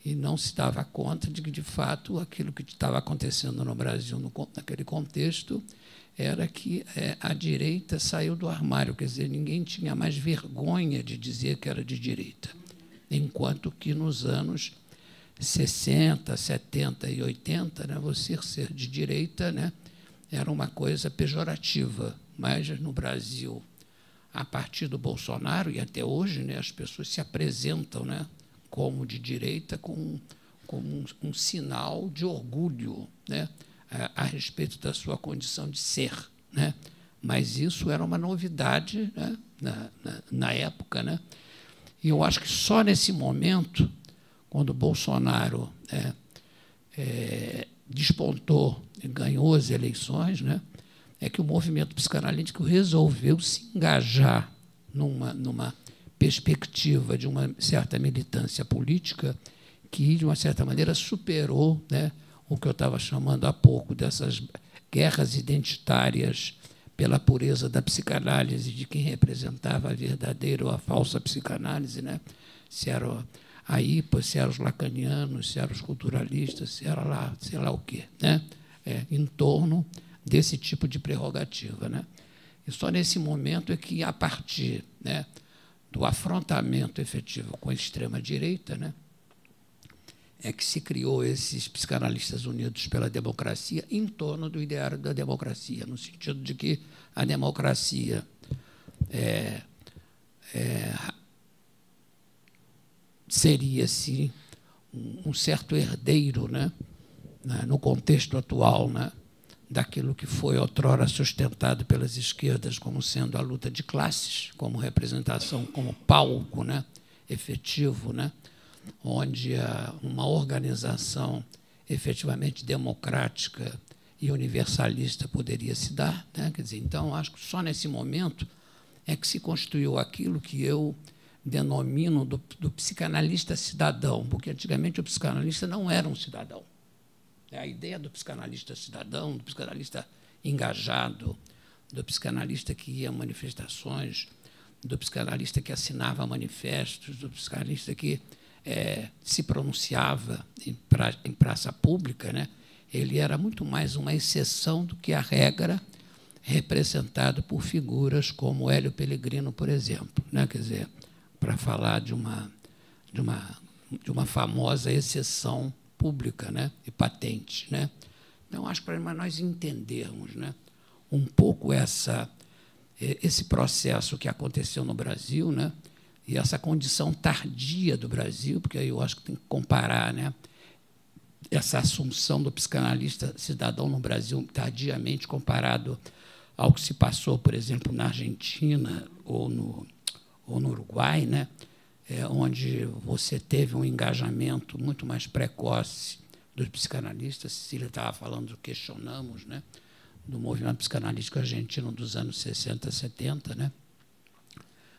Speaker 3: E não se dava conta de que, de fato, aquilo que estava acontecendo no Brasil, naquele contexto, era que a direita saiu do armário, quer dizer, ninguém tinha mais vergonha de dizer que era de direita, enquanto que nos anos 60, 70 e 80, né, você ser de direita, né, era uma coisa pejorativa, mas no Brasil, a partir do Bolsonaro, e até hoje, né, as pessoas se apresentam, né, como de direita, como um sinal de orgulho, né, a respeito da sua condição de ser, né? Mas isso era uma novidade, né, na época, né? E eu acho que só nesse momento, quando Bolsonaro despontou e ganhou as eleições, né, é que o movimento psicanalítico resolveu se engajar numa perspectiva de uma certa militância política que, de uma certa maneira, superou, né, o que eu estava chamando há pouco dessas guerras identitárias pela pureza da psicanálise, de quem representava a verdadeira ou a falsa psicanálise, né? Se era a IPA, se eram os lacanianos, se eram os culturalistas, se era lá, sei lá o quê, né? Em torno desse tipo de prerrogativa, né? E só nesse momento é que, a partir, né, do afrontamento efetivo com a extrema-direita, né, é que se criou esses psicanalistas unidos pela democracia em torno do ideário da democracia, no sentido de que a democracia seria, assim, um certo herdeiro, né, no contexto atual, né, daquilo que foi outrora sustentado pelas esquerdas como sendo a luta de classes, como representação, como palco, né, efetivo, né, onde uma organização efetivamente democrática e universalista poderia se dar, né? Quer dizer, então, acho que só nesse momento é que se construiu aquilo que eu denomino do psicanalista cidadão, porque antigamente o psicanalista não era um cidadão. A ideia do psicanalista cidadão, do psicanalista engajado, do psicanalista que ia a manifestações, do psicanalista que assinava manifestos, do psicanalista que se pronunciava em praça pública, né? Ele era muito mais uma exceção do que a regra, representado por figuras como Hélio Pellegrino, por exemplo, né? Quer dizer, para falar de uma famosa exceção pública, né, e patente, né? Então, acho que para nós entendermos, né, um pouco esse processo que aconteceu no Brasil, né, e essa condição tardia do Brasil, porque aí eu acho que tem que comparar, né, essa assunção do psicanalista cidadão no Brasil tardiamente comparado ao que se passou, por exemplo, na Argentina ou no Uruguai, né, onde você teve um engajamento muito mais precoce dos psicanalistas. Cecília estava falando, questionamos, né, do movimento psicanalítico argentino dos anos 60, 70, né?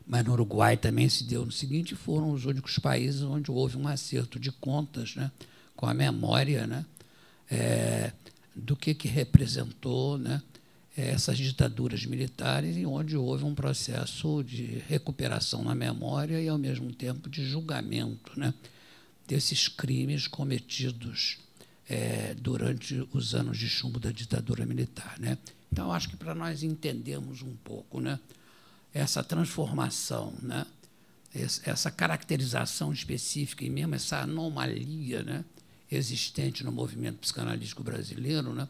Speaker 3: Mas no Uruguai também se deu no seguinte, foram os únicos países onde houve um acerto de contas, né, com a memória, né, do que representou, né, essas ditaduras militares, e onde houve um processo de recuperação na memória e, ao mesmo tempo, de julgamento, né, desses crimes cometidos durante os anos de chumbo da ditadura militar, né? Então, acho que para nós entendermos um pouco, né, essa transformação, né, essa caracterização específica e mesmo essa anomalia, né, existente no movimento psicanalítico brasileiro, né,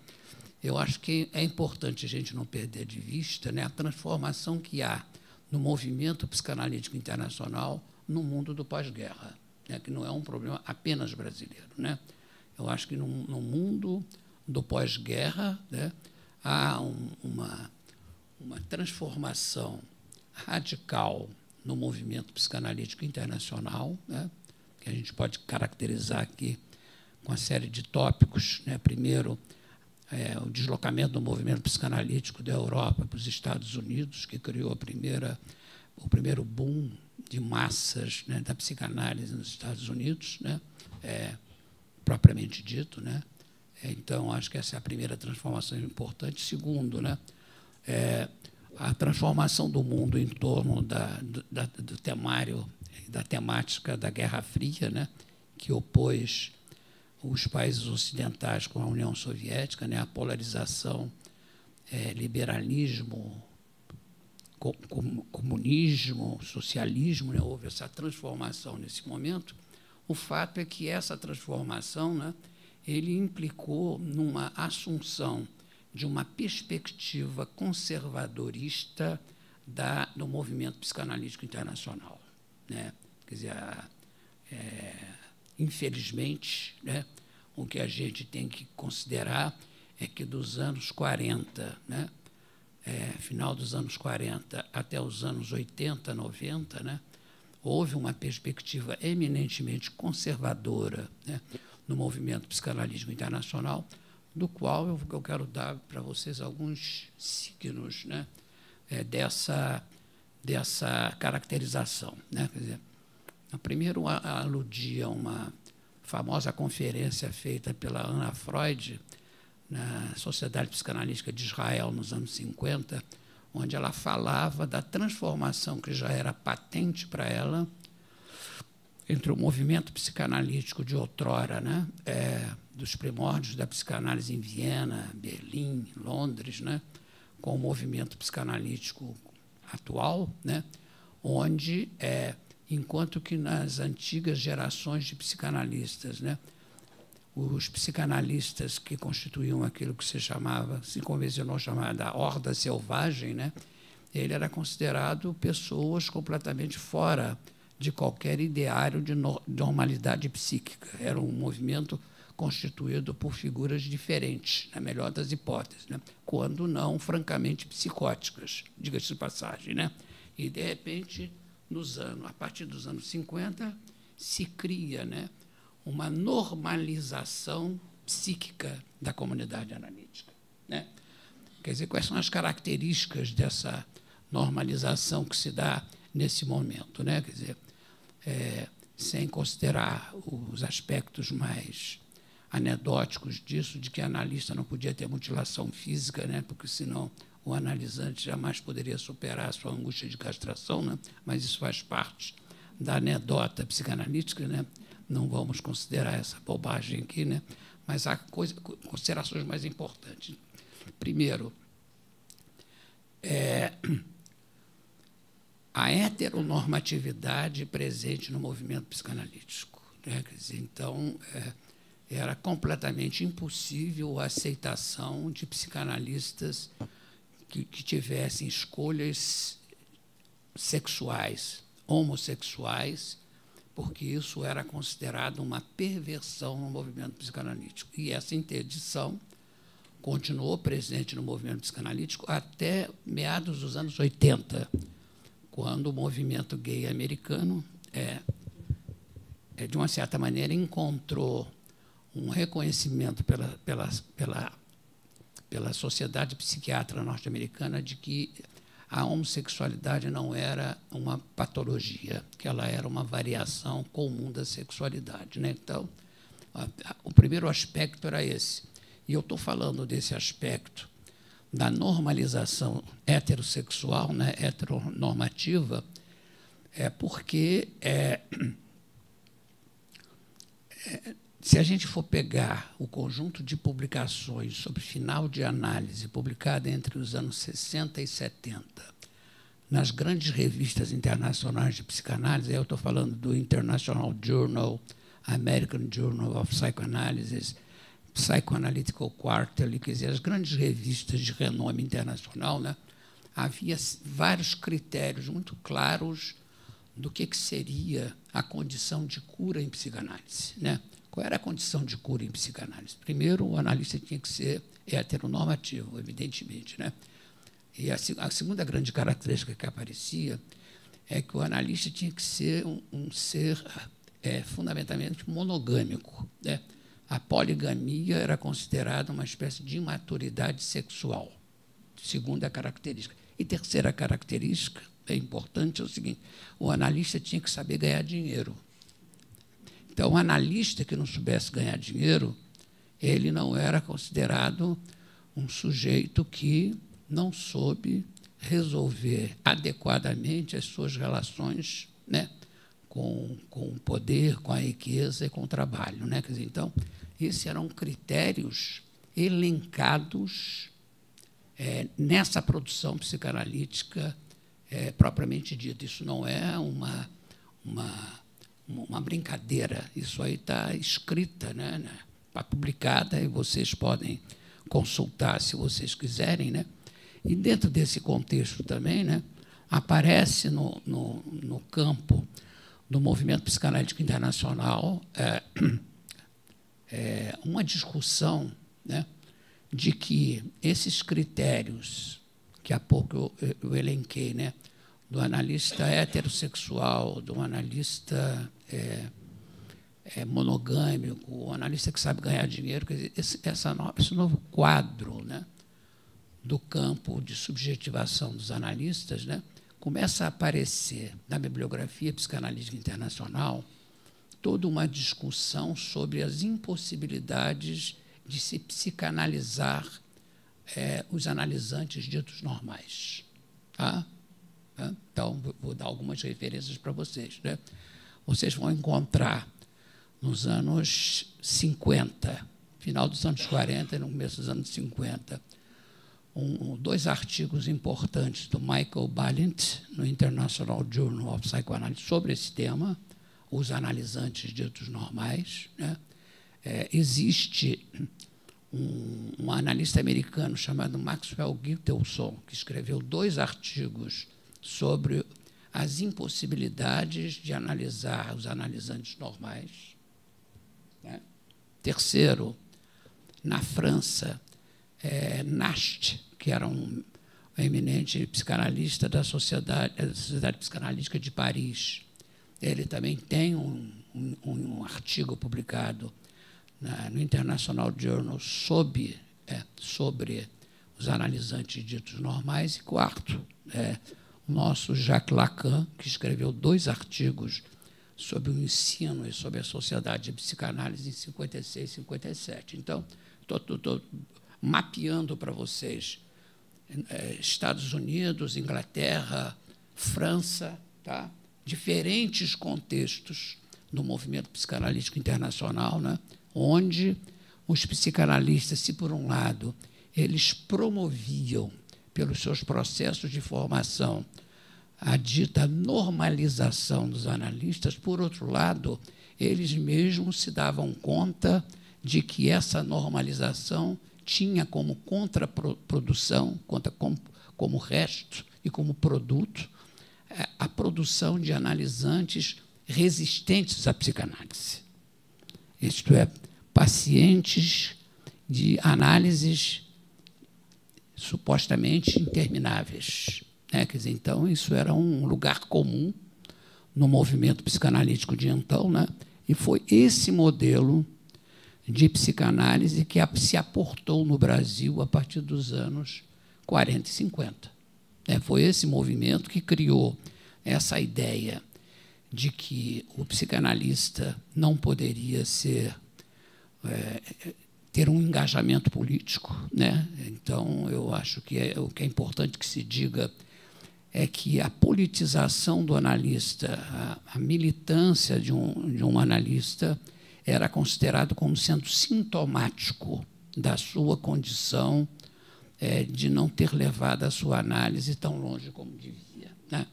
Speaker 3: eu acho que é importante a gente não perder de vista, né, a transformação que há no movimento psicanalítico internacional no mundo do pós-guerra, né, que não é um problema apenas brasileiro, né. Eu acho que no mundo do pós-guerra, né, há uma transformação radical no movimento psicanalítico internacional, né, que a gente pode caracterizar aqui com uma série de tópicos, né. Primeiro, o deslocamento do movimento psicanalítico da Europa para os Estados Unidos, que criou o primeiro boom de massas, né, da psicanálise nos Estados Unidos, né, propriamente dito, né. Então, acho que essa é a primeira transformação importante. Segundo, né, a transformação do mundo em torno do temário, da temática da Guerra Fria, né, que opôs os países ocidentais com a União Soviética, né, a polarização, liberalismo, comunismo, socialismo, né, houve essa transformação nesse momento. O fato é que essa transformação, né, ele implicou numa assunção de uma perspectiva conservadorista do movimento psicanalítico internacional, né? Quer dizer, infelizmente, né, o que a gente tem que considerar é que dos anos 40, né, final dos anos 40 até os anos 80, 90, né, houve uma perspectiva eminentemente conservadora, né, no movimento psicanalítico internacional, do qual eu quero dar para vocês alguns signos, né, dessa caracterização, né? Quer dizer, primeiro aludia a uma famosa conferência feita pela Anna Freud na Sociedade Psicanalítica de Israel nos anos 50, onde ela falava da transformação que já era patente para ela entre o movimento psicanalítico de outrora, né, dos primórdios da psicanálise em Viena, Berlim, Londres, né, com o movimento psicanalítico atual, né, onde, enquanto que nas antigas gerações de psicanalistas, né, os psicanalistas que constituíam aquilo que se convencionou chamar da horda selvagem, né, ele era considerado pessoas completamente fora de qualquer ideário de normalidade psíquica. Era um movimento constituído por figuras diferentes, na melhor das hipóteses, né? Quando não francamente psicóticas, diga-se de passagem, né? E, de repente, a partir dos anos 50, se cria, né, uma normalização psíquica da comunidade analítica, né? Quer dizer, quais são as características dessa normalização que se dá nesse momento, né? Quer dizer, sem considerar os aspectos mais anedóticos disso, de que analista não podia ter mutilação física, né? Porque senão o analisante jamais poderia superar a sua angústia de castração, né? Mas isso faz parte da anedota psicanalítica, né? Não vamos considerar essa bobagem aqui, né? Mas há considerações mais importantes. Primeiro, a heteronormatividade presente no movimento psicanalítico, né? Quer dizer, então, era completamente impossível a aceitação de psicanalistas que tivessem escolhas sexuais, homossexuais, porque isso era considerado uma perversão no movimento psicanalítico. E essa interdição continuou presente no movimento psicanalítico até meados dos anos 80, quando o movimento gay americano, de uma certa maneira, encontrou um reconhecimento pela Sociedade Psiquiátrica Norte-Americana de que a homossexualidade não era uma patologia, que ela era uma variação comum da sexualidade, né? Então, o primeiro aspecto era esse. E eu estou falando desse aspecto da normalização heterossexual, né, heteronormativa, se a gente for pegar o conjunto de publicações sobre final de análise publicada entre os anos 60 e 70, nas grandes revistas internacionais de psicanálise, eu estou falando do International Journal, American Journal of Psychoanalysis, Psychoanalytical Quarterly, quer dizer, as grandes revistas de renome internacional, né, havia vários critérios muito claros do que seria a condição de cura em psicanálise, né? Qual era a condição de cura em psicanálise? Primeiro, o analista tinha que ser heteronormativo, evidentemente, né? E a segunda grande característica que aparecia é que o analista tinha que ser um ser fundamentalmente monogâmico, né? A poligamia era considerada uma espécie de imaturidade sexual, segunda característica. E terceira característica, é importante, é o seguinte: o analista tinha que saber ganhar dinheiro. Então, o analista que não soubesse ganhar dinheiro, ele não era considerado um sujeito que não soube resolver adequadamente as suas relações, né, com o poder, com a riqueza e com o trabalho, né? Quer dizer, então, esses eram critérios elencados nessa produção psicanalítica propriamente dita. Isso não é uma brincadeira, isso aí está escrita, né, está publicada, e vocês podem consultar se vocês quiserem, né? E dentro desse contexto também, né, aparece no campo do movimento psicanalítico internacional uma discussão, né, de que esses critérios que há pouco eu elenquei, né, do analista heterossexual, do analista monogâmico, o analista que sabe ganhar dinheiro, quer dizer, esse novo quadro, né, do campo de subjetivação dos analistas, né, começa a aparecer na bibliografia psicanalítica internacional toda uma discussão sobre as impossibilidades de se psicanalizar os analisantes ditos normais. Tá? Então, vou dar algumas referências para vocês, né? Vocês vão encontrar, nos anos 50, final dos anos 40 e no começo dos anos 50, dois artigos importantes do Michael Balint, no International Journal of Psychoanalysis, sobre esse tema, os analisantes ditos normais, né? Existe um analista americano chamado Maxwell Gitelson, que escreveu 2 artigos sobre as impossibilidades de analisar os analisantes normais, né? Terceiro, na França, Nast, que era um eminente psicanalista da Sociedade Psicanalítica de Paris, ele também tem um artigo publicado no International Journal sobre os analisantes ditos normais. E quarto, o nosso Jacques Lacan, que escreveu 2 artigos sobre o ensino e sobre a sociedade de psicanálise em 56 e 57. Então, estou mapeando para vocês Estados Unidos, Inglaterra, França, tá? Diferentes contextos do movimento psicanalítico internacional, né, onde os psicanalistas, se por um lado eles promoviam pelos seus processos de formação a dita normalização dos analistas, por outro lado, eles mesmos se davam conta de que essa normalização tinha como contraprodução, como resto e como produto, a produção de analisantes resistentes à psicanálise. Isto é, pacientes de análises supostamente intermináveis, né? Quer dizer, então, isso era um lugar comum no movimento psicanalítico de então, né? E foi esse modelo de psicanálise que se aportou no Brasil a partir dos anos 40 e 50. Foi esse movimento que criou essa ideia de que o psicanalista não poderia ter um engajamento político, né? Então, eu acho que o que é importante que se diga é que a politização do analista, a militância de um analista, era considerado como sendo sintomático da sua condição de não ter levado a sua análise tão longe como devia, né?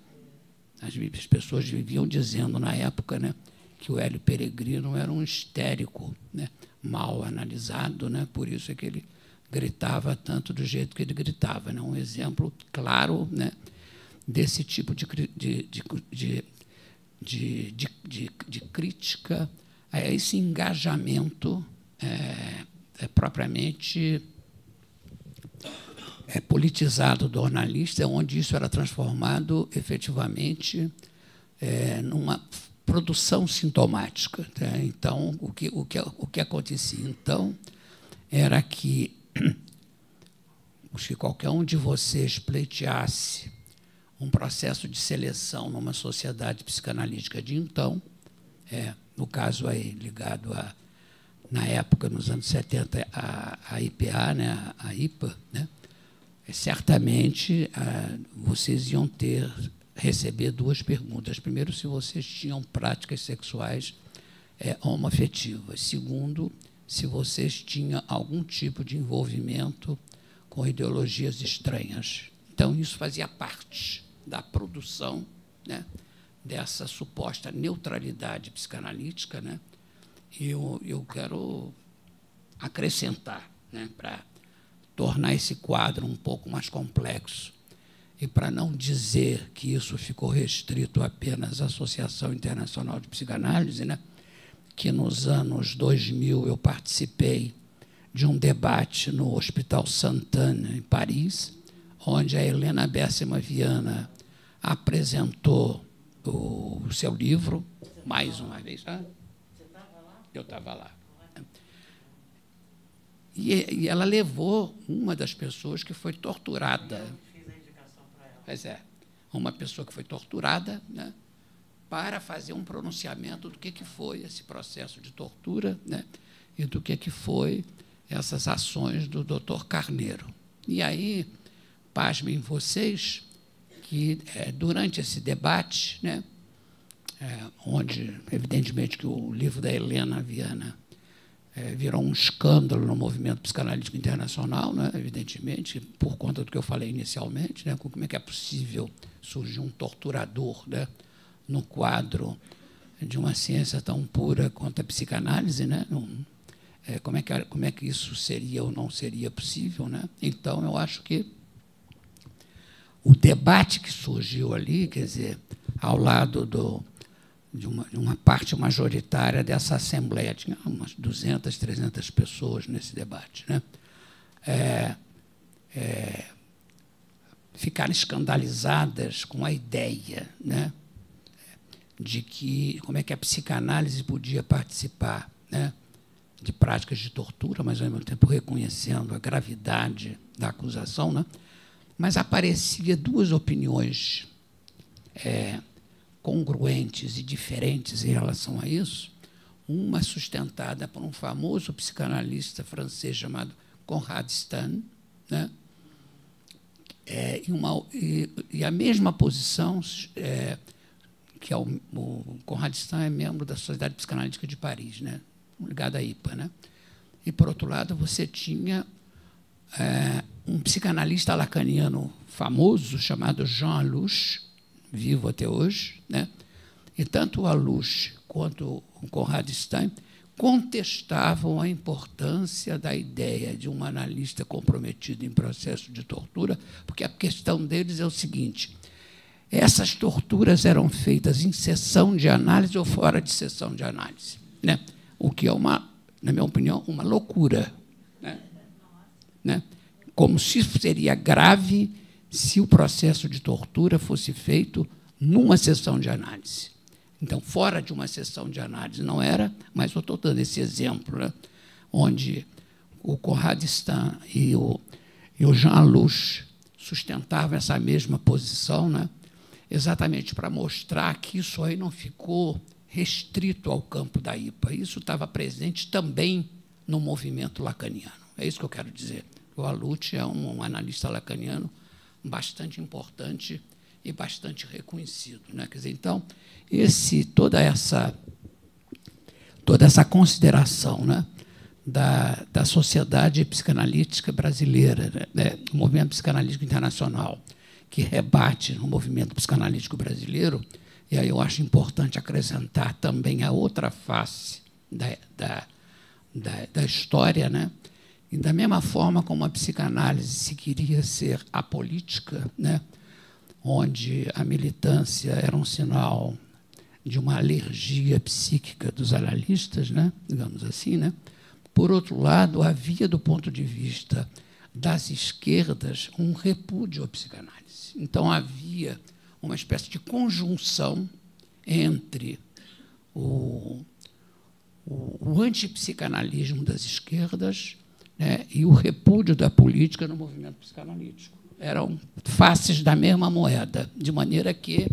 Speaker 3: As pessoas viviam dizendo, na época, né, que o Hélio Peregrino era um histérico, né, mal analisado, né? Por isso é que ele gritava tanto do jeito que ele gritava, né? Um exemplo claro, né, desse tipo de crítica a esse engajamento propriamente politizado do jornalista, onde isso era transformado efetivamente numa produção sintomática, tá? Então, o que acontecia então era que se qualquer um de vocês pleiteasse um processo de seleção numa sociedade psicanalítica de então, no caso aí ligado na época, nos anos 70, a IPA, né, a IPA, né, certamente vocês iam receber duas perguntas. Primeiro, se vocês tinham práticas sexuais homoafetivas. Segundo, se vocês tinham algum tipo de envolvimento com ideologias estranhas. Então, isso fazia parte da produção, né, dessa suposta neutralidade psicanalítica, né? E eu quero acrescentar, né, para tornar esse quadro um pouco mais complexo e para não dizer que isso ficou restrito apenas à Associação Internacional de Psicanálise, né, que nos anos 2000 eu participei de um debate no Hospital Sainte-Anne, em Paris, onde a Helena Bércima Viana apresentou o seu livro, mais uma vez. Você estava lá? Eu estava lá. E ela levou uma das pessoas que foi torturada. Eu fiz a indicação para ela. Pois é, uma pessoa que foi torturada, né, para fazer um pronunciamento do que foi esse processo de tortura, né, e do que foi essas ações do Dr. Carneiro. E aí, pasmem vocês, que durante esse debate, né, onde, evidentemente, que o livro da Helena Viana virou um escândalo no movimento psicanalítico internacional, né, evidentemente, por conta do que eu falei inicialmente, né, como é que é possível surgir um torturador, né, no quadro de uma ciência tão pura quanto a psicanálise, né? Como é que isso seria ou não seria possível, né? Então, eu acho que o debate que surgiu ali, quer dizer, ao lado de uma parte majoritária dessa Assembleia, tinha umas 200, 300 pessoas nesse debate, né? Ficaram escandalizadas com a ideia, né, de que como é que a psicanálise podia participar, né, de práticas de tortura, mas, ao mesmo tempo, reconhecendo a gravidade da acusação, né? Mas aparecia duas opiniões congruentes e diferentes em relação a isso, uma sustentada por um famoso psicanalista francês chamado Conrad Stein, né? E a mesma posição, que é o Conrad Stein é membro da Sociedade Psicanalítica de Paris, né, ligado à IPA, né? E, por outro lado, você tinha um psicanalista lacaniano famoso chamado Jean Allouche, vivo até hoje, né? E tanto o Allouche quanto o Conrad Stein contestavam a importância da ideia de um analista comprometido em processo de tortura, porque a questão deles é o seguinte: essas torturas eram feitas em sessão de análise ou fora de sessão de análise, né? O que é, na minha opinião, uma loucura, né? Como se seria grave se o processo de tortura fosse feito numa sessão de análise. Então, fora de uma sessão de análise não era, mas eu estou dando esse exemplo, né, onde o Conrad Stein e o Jean Allouche sustentavam essa mesma posição, né, exatamente para mostrar que isso aí não ficou restrito ao campo da IPA. Isso estava presente também no movimento lacaniano. É isso que eu quero dizer. O Allouche é um analista lacaniano bastante importante e bastante reconhecido, né? Quer dizer, então, toda essa toda essa consideração, né, da sociedade psicanalítica brasileira, né, o movimento psicanalítico internacional, que rebate no movimento psicanalítico brasileiro. E aí eu acho importante acrescentar também a outra face da história, né? E da mesma forma como a psicanálise se queria ser apolítica, né? Onde a militância era um sinal de uma alergia psíquica dos analistas, né? Digamos assim, né? Por outro lado, havia, do ponto de vista das esquerdas, um repúdio à psicanálise. Então, havia uma espécie de conjunção entre o antipsicanalismo das esquerdas, né, e o repúdio da política no movimento psicanalítico. Eram faces da mesma moeda, de maneira que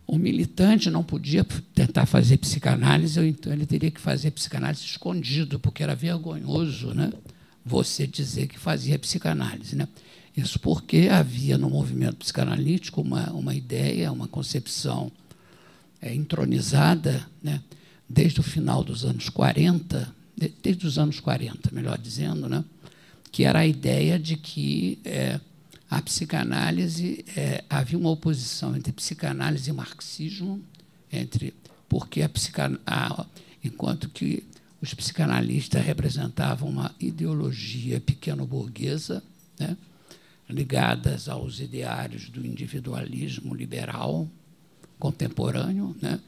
Speaker 3: o militante não podia tentar fazer psicanálise, ou então ele teria que fazer psicanálise escondido, porque era vergonhoso, né, você dizer que fazia psicanálise, né? Isso porque havia no movimento psicanalítico uma ideia, uma concepção entronizada, né, desde o final dos anos 40, desde os anos 40, melhor dizendo, né, que era a ideia de que a psicanálise, havia uma oposição entre psicanálise e marxismo, porque enquanto que os psicanalistas representavam uma ideologia pequeno-burguesa, né, ligadas aos ideários do individualismo liberal contemporâneo, né,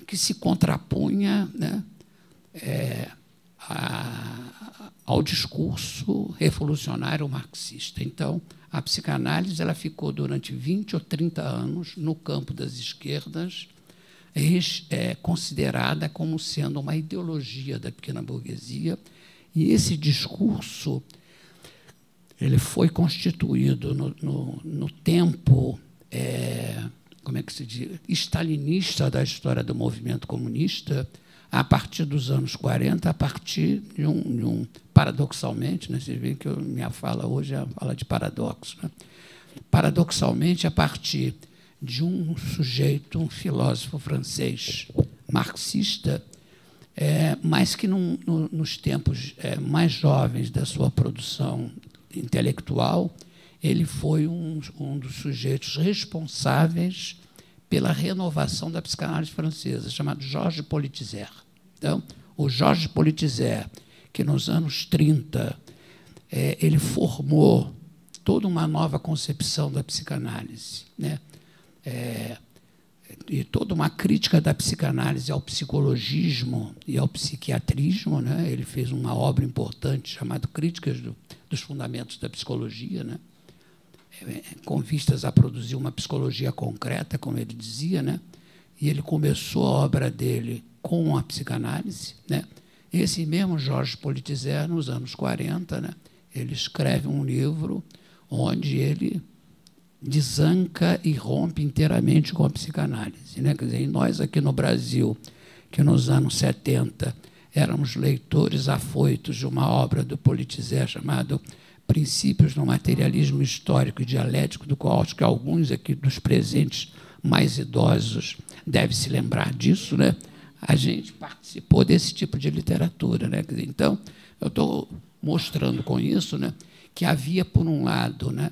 Speaker 3: que se contrapunha, né, ao discurso revolucionário marxista. Então, a psicanálise ela ficou durante 20 ou 30 anos no campo das esquerdas, considerada como sendo uma ideologia da pequena burguesia, e esse discurso ele foi constituído no tempo, como é que se diz, stalinista da história do movimento comunista, a partir dos anos 40, a partir de um paradoxalmente, né, vocês veem que minha fala hoje é a fala de paradoxo, né, paradoxalmente, a partir de um sujeito, um filósofo francês marxista, mas que nos tempos mais jovens da sua produção intelectual, ele foi um dos sujeitos responsáveis pela renovação da psicanálise francesa, chamado Georges Politizer. Então, o Georges Politizer, que nos anos 30 ele formou toda uma nova concepção da psicanálise, né? E toda uma crítica da psicanálise ao psicologismo e ao psiquiatrismo, né? Ele fez uma obra importante chamada Críticas dos Fundamentos da Psicologia, né? Com vistas a produzir uma psicologia concreta, como ele dizia, né? E ele começou a obra dele com a psicanálise, né? Esse mesmo Georges Politizer, nos anos 40, né, ele escreve um livro onde ele desanca e rompe inteiramente com a psicanálise, né? Quer dizer, e nós aqui no Brasil, que nos anos 70 éramos leitores afoitos de uma obra do Politizer chamado Princípios no Materialismo Histórico e Dialético, do qual acho que alguns aqui dos presentes mais idosos devem se lembrar disso, né? A gente participou desse tipo de literatura, né? Então, eu estou mostrando com isso, né, que havia, por um lado, né,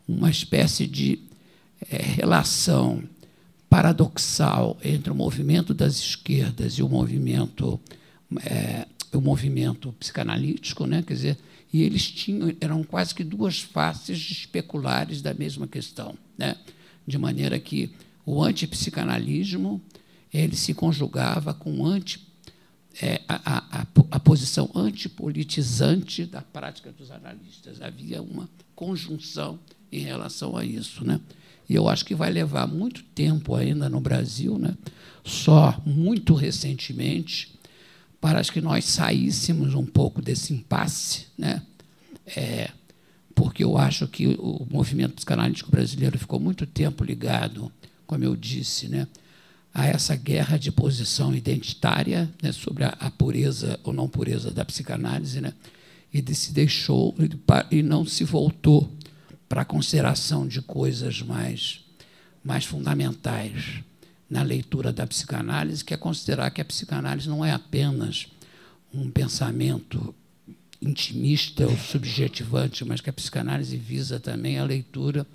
Speaker 3: uma espécie de relação paradoxal entre o movimento das esquerdas e o movimento psicanalítico, né? Quer dizer, e eles eram quase que duas faces especulares da mesma questão, né? De maneira que o antipsicanalismo ele se conjugava com a posição antipolitizante da prática dos analistas. Havia uma conjunção em relação a isso, né? E eu acho que vai levar muito tempo ainda no Brasil, né? Só muito recentemente, para que nós saíssemos um pouco desse impasse, né? Porque eu acho que o movimento psicanalítico brasileiro ficou muito tempo ligado, como eu disse, né, a essa guerra de posição identitária, né, sobre a pureza ou não pureza da psicanálise, né, e se deixou e não se voltou para a consideração de coisas mais fundamentais, na leitura da psicanálise, que é considerar que a psicanálise não é apenas um pensamento intimista ou subjetivante, mas que a psicanálise visa também a leitura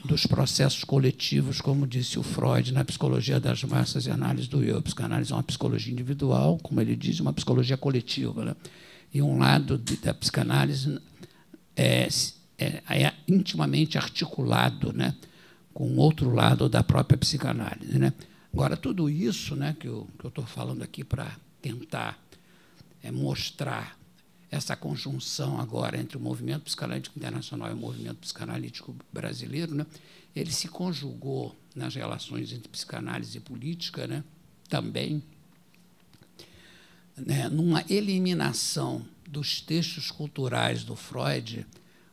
Speaker 3: dos processos coletivos, como disse o Freud na Psicologia das Massas e Análise do Eu. A psicanálise é uma psicologia individual, como ele diz, uma psicologia coletiva, né? E um lado da psicanálise é intimamente articulado, né, com outro lado da própria psicanálise, né? Agora, tudo isso, né, que eu estou falando aqui para tentar mostrar essa conjunção agora entre o movimento psicanalítico internacional e o movimento psicanalítico brasileiro, né, ele se conjugou nas relações entre psicanálise e política, né, também, né, numa eliminação dos textos culturais do Freud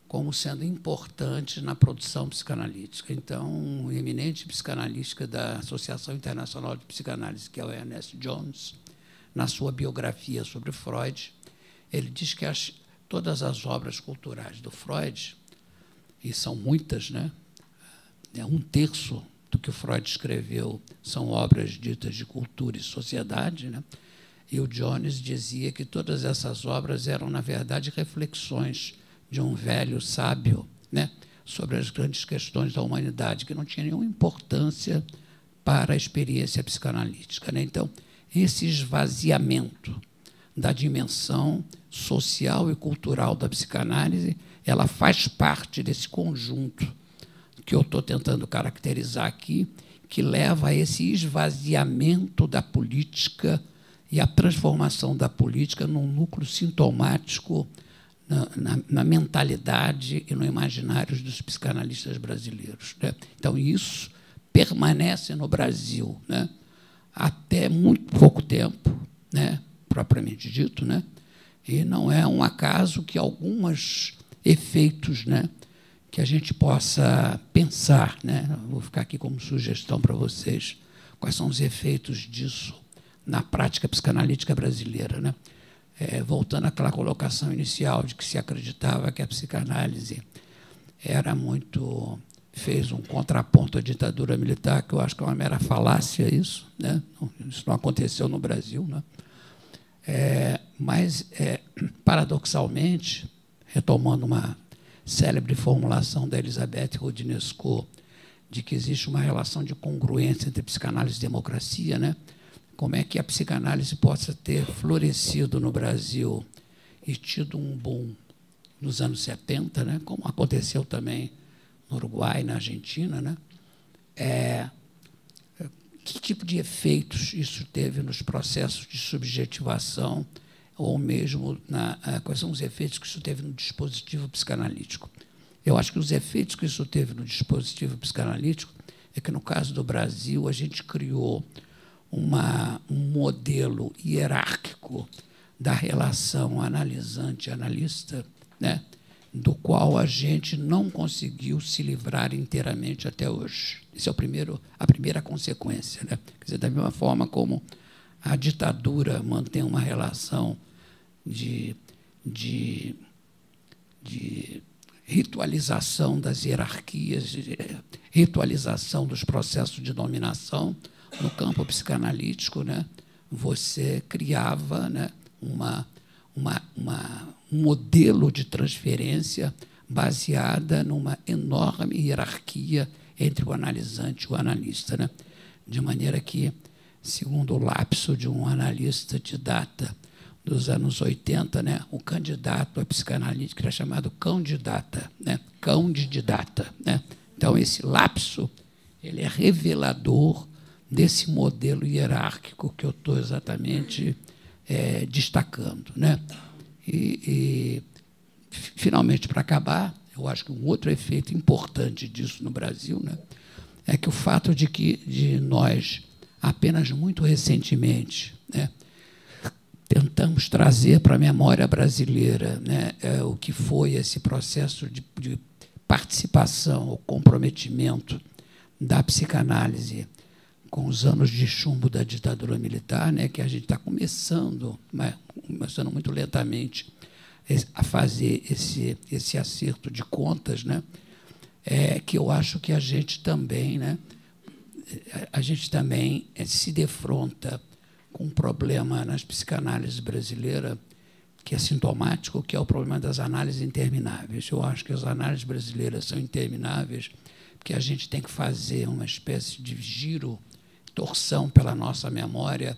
Speaker 3: como sendo importantes na produção psicanalítica. Então, um eminente psicanalista da Associação Internacional de Psicanálise, que é o Ernest Jones, na sua biografia sobre Freud, ele diz que todas as obras culturais do Freud, e são muitas, né, 1/3 do que o Freud escreveu são obras ditas de cultura e sociedade, né? E o Jones dizia que todas essas obras eram, na verdade, reflexões de um velho sábio, né, sobre as grandes questões da humanidade, que não tinha nenhuma importância para a experiência psicanalítica, né? Então, esse esvaziamento da dimensão social e cultural da psicanálise, ela faz parte desse conjunto que eu estou tentando caracterizar aqui, que leva a esse esvaziamento da política e a transformação da política num núcleo sintomático na mentalidade e no imaginário dos psicanalistas brasileiros, né? Então, isso permanece no Brasil, né, até muito pouco tempo, né, propriamente dito, né? E não é um acaso que alguns efeitos, né, que a gente possa pensar, né? Vou ficar aqui como sugestão para vocês, quais são os efeitos disso na prática psicanalítica brasileira, né? Voltando àquela colocação inicial de que se acreditava que a psicanálise era muito... fez um contraponto à ditadura militar, que eu acho que é uma mera falácia isso, né? Isso não aconteceu no Brasil, né? Mas, paradoxalmente, retomando uma célebre formulação da Elisabeth Roudinesco, de que existe uma relação de congruência entre psicanálise e democracia, né? Como é que a psicanálise possa ter florescido no Brasil e tido um boom nos anos 70, né? Como aconteceu também no Uruguai, na Argentina, né? Que tipo de efeitos isso teve nos processos de subjetivação, ou mesmo quais são os efeitos que isso teve no dispositivo psicanalítico? Eu acho que os efeitos que isso teve no dispositivo psicanalítico é que, no caso do Brasil, a gente criou um modelo hierárquico da relação analisante-analista, né, do qual a gente não conseguiu se livrar inteiramente até hoje. Essa é a primeira consequência, né? Quer dizer, da mesma forma como a ditadura mantém uma relação de ritualização das hierarquias, de ritualização dos processos de dominação, no campo psicanalítico, né, você criava, né, um modelo de transferência baseada numa enorme hierarquia entre o analisante e o analista, né? De maneira que, segundo o lapso de um analista de data dos anos 80, né, o candidato a psicanalítico era chamado cão de data, né? Cão de data, né? Então, esse lapso ele é revelador desse modelo hierárquico que eu estou exatamente destacando, né? E, finalmente, para acabar, eu acho que um outro efeito importante disso no Brasil, né, é que o fato de nós, apenas muito recentemente, né, tentamos trazer para a memória brasileira, né, o que foi esse processo de participação, o comprometimento da psicanálise com os anos de chumbo da ditadura militar, né, que a gente está começando muito lentamente, a fazer esse acerto de contas, né, que eu acho que a gente também, né, a gente também se defronta com um problema nas psicanálises brasileiras que é sintomático, que é o problema das análises intermináveis. Eu acho que as análises brasileiras são intermináveis porque a gente tem que fazer uma espécie de giro, torção pela nossa memória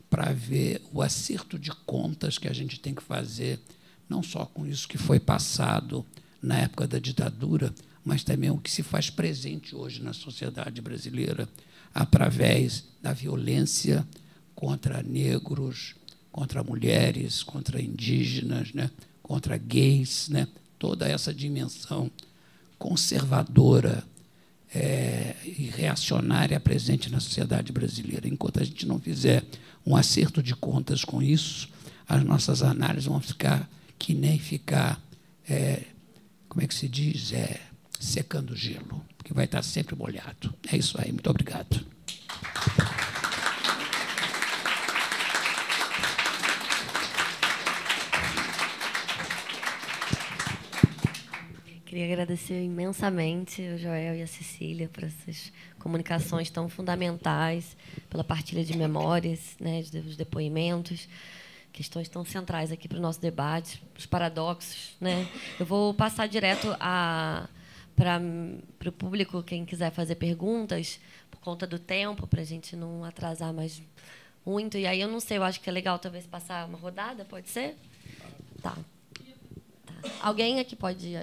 Speaker 3: para ver o acerto de contas que a gente tem que fazer, não só com isso que foi passado na época da ditadura, mas também o que se faz presente hoje na sociedade brasileira, através da violência contra negros, contra mulheres, contra indígenas, né, contra gays, né, toda essa dimensão conservadora e reacionária presente na sociedade brasileira. Enquanto a gente não fizer um acerto de contas com isso, as nossas análises vão ficar que nem ficar, como é que se diz, secando gelo, porque vai estar sempre molhado. É isso aí. Muito obrigado.
Speaker 1: Queria agradecer imensamente o Joel e a Cecília por essas comunicações tão fundamentais, pela partilha de memórias, né, dos depoimentos, questões tão centrais aqui para o nosso debate, os paradoxos, né. Eu vou passar direto para o público, quem quiser fazer perguntas, por conta do tempo, para a gente não atrasar mais muito. E aí, eu não sei, eu acho que é legal talvez passar uma rodada, pode ser? Tá. Alguém aqui pode...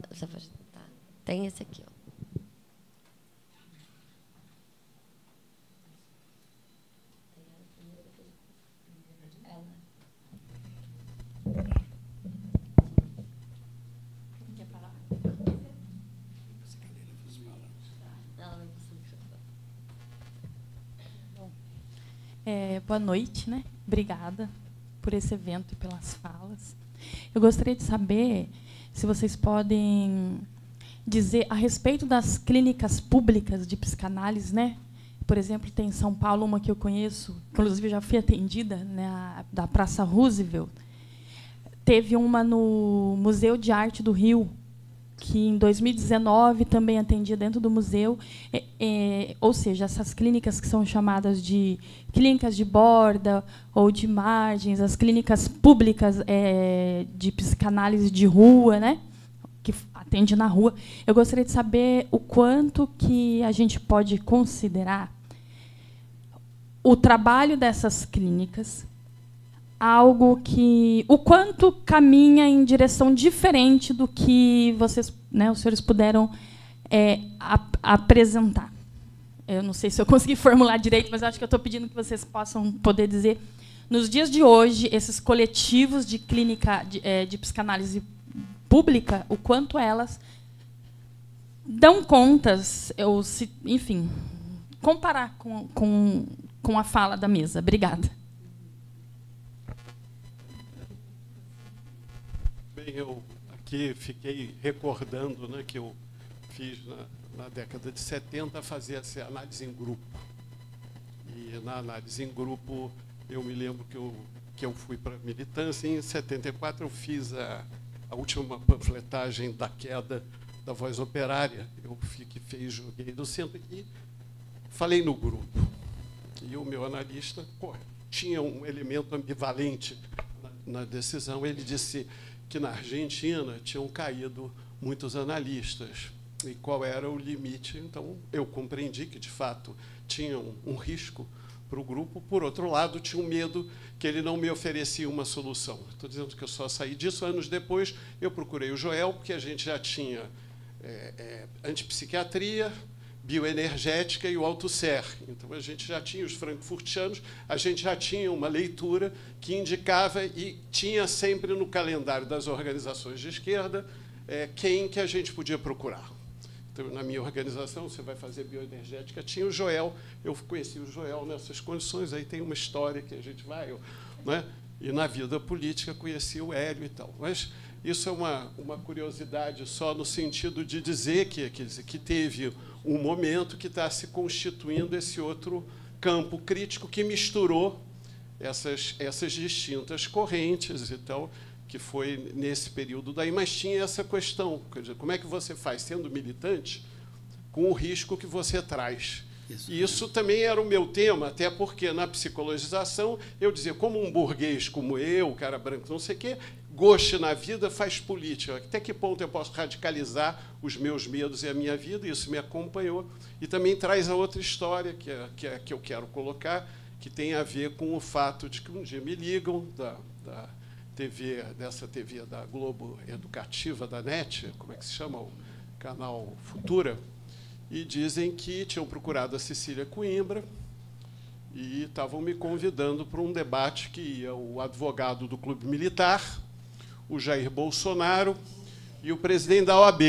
Speaker 1: Tá. Tem esse aqui, ó.
Speaker 4: Boa noite, né? Obrigada por esse evento e pelas falas. Eu gostaria de saber se vocês podem dizer a respeito das clínicas públicas de psicanálise, né? Por exemplo, tem em São Paulo uma que eu conheço, inclusive já fui atendida, né, da Praça Roosevelt. Teve uma no Museu de Arte do Rio, que em 2019 também atendia dentro do museu. Ou seja, essas clínicas que são chamadas de clínicas de borda ou de margens, as clínicas públicas de psicanálise de rua, né, que atende na rua. Eu gostaria de saber o quanto que a gente pode considerar o trabalho dessas clínicas algo que... O quanto caminha em direção diferente do que vocês, né, os senhores puderam apresentar. Eu não sei se eu consegui formular direito, mas acho que eu estou pedindo que vocês possam poder dizer, nos dias de hoje, esses coletivos de clínica de psicanálise pública, o quanto elas dão contas, enfim, comparar com a fala da mesa. Obrigada.
Speaker 5: Bem, eu aqui fiquei recordando, né, que eu fiz na década de 70 fazer essa análise em grupo. E na análise em grupo, eu me lembro que eu fui para a militância, e em 74 eu fiz a última panfletagem da queda da Voz Operária. Eu joguei no centro e falei no grupo. E o meu analista tinha um elemento ambivalente na decisão. Ele disse que na Argentina tinham caído muitos analistas. E qual era o limite? Então, eu compreendi que, de fato, tinha um risco para o grupo. Por outro lado, tinha um medo que ele não me oferecia uma solução. Estou dizendo que eu só saí disso. Anos depois, eu procurei o Joel, porque a gente já tinha antipsiquiatria, bioenergética e o Althusser. Então, a gente já tinha os frankfurtianos, a gente já tinha uma leitura que indicava e tinha sempre no calendário das organizações de esquerda quem que a gente podia procurar. Então, na minha organização, você vai fazer bioenergética, tinha o Joel, eu conheci o Joel nessas condições, aí tem uma história que a gente vai... né? E, na vida política, conheci o Hélio e tal. Mas isso é uma curiosidade só no sentido de dizer que teve um momento que está se constituindo esse outro campo crítico que misturou essas distintas correntes e tal, que foi nesse período daí, mas tinha essa questão, quer dizer, como é que você faz, sendo militante, com o risco que você traz E isso também era o meu tema, até porque na psicologização eu dizia, como um burguês como eu, cara branco, não sei o quê, goste na vida, faz política. Até que ponto eu posso radicalizar os meus medos e a minha vida? Isso me acompanhou. E também traz a outra história que eu quero colocar, que tem a ver com o fato de que um dia me ligam dessa TV da Globo Educativa, da NET, como é que se chama? O canal Futura, e dizem que tinham procurado a Cecília Coimbra e estavam me convidando para um debate que ia o advogado do Clube Militar, o Jair Bolsonaro e o presidente da OAB.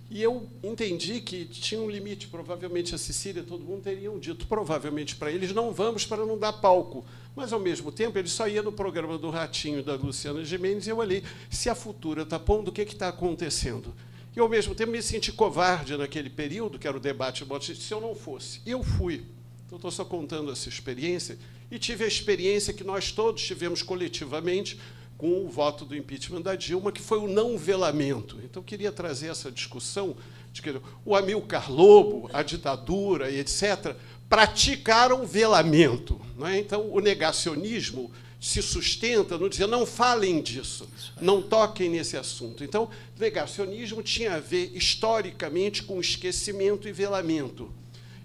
Speaker 5: E eu entendi que tinha um limite. Provavelmente a Cecília, todo mundo teriam dito, provavelmente para eles, não vamos para não dar palco. Mas, ao mesmo tempo, ele só ia no programa do Ratinho da Luciana Gimenez e eu olhei, se a Futura está pondo, o que está acontecendo? E, ao mesmo tempo, me senti covarde naquele período, que era o debate, se eu não fosse. E eu fui. Então, estou só contando essa experiência. E tive a experiência que nós todos tivemos coletivamente com o voto do impeachment da Dilma, que foi o não velamento. Então, eu queria trazer essa discussão de que o Amilcar Lobo, a ditadura e etc., praticaram velamento. Não é? Então, o negacionismo se sustenta no dizer, não falem disso, não toquem nesse assunto. Então, o negacionismo tinha a ver, historicamente, com esquecimento e velamento.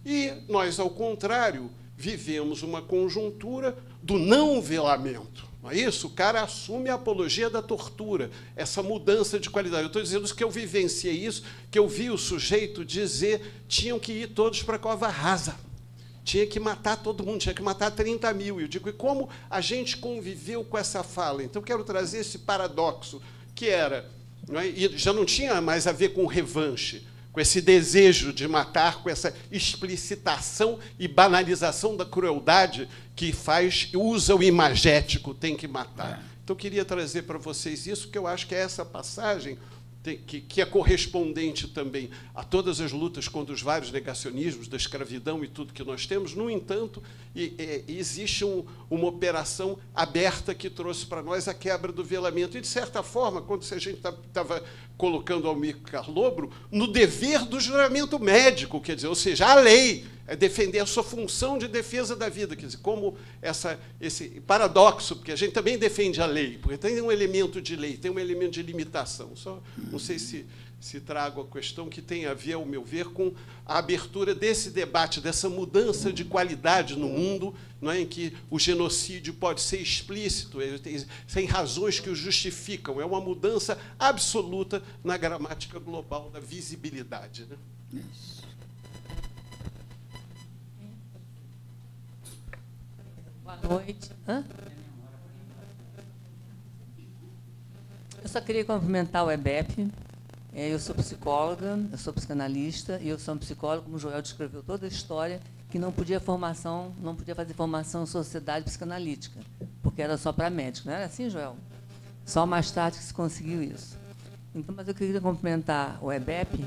Speaker 5: E nós, ao contrário, vivemos uma conjuntura do não velamento. Não é isso? O cara assume a apologia da tortura, essa mudança de qualidade. Eu estou dizendo que eu vivenciei isso, que eu vi o sujeito dizer tinham que ir todos para a cova rasa. Tinha que matar todo mundo, tinha que matar 30 mil. Eu digo, e como a gente conviveu com essa fala? Então, quero trazer esse paradoxo, que era, não é? E já não tinha mais a ver com revanche, com esse desejo de matar, com essa explicitação e banalização da crueldade que usa o imagético, tem que matar. Então, eu queria trazer para vocês isso, porque eu acho que é essa passagem que é correspondente também a todas as lutas contra os vários negacionismos da escravidão e tudo que nós temos. No entanto, existe uma operação aberta que trouxe para nós a quebra do velamento. E, de certa forma, quando a gente estava colocando o Amilcar Lobo, no dever do juramento médico, quer dizer, ou seja, a lei é defender a sua função de defesa da vida, quer dizer, como esse paradoxo, porque a gente também defende a lei, porque tem um elemento de lei, tem um elemento de limitação. Só não sei se trago a questão que tem a ver, ao meu ver, com a abertura desse debate, dessa mudança de qualidade no mundo, não é, em que o genocídio pode ser explícito, sem razões que o justificam. É uma mudança absoluta na gramática global da visibilidade. Né? Isso.
Speaker 6: Boa noite. Eu só queria cumprimentar o EBEP. Eu sou psicóloga, eu sou psicanalista, e eu sou um psicólogo, como o Joel descreveu toda a história, que não podia fazer formação em sociedade psicanalítica, porque era só para médico. Não era assim, Joel? Só mais tarde que se conseguiu isso. Então, mas eu queria cumprimentar o EBEP,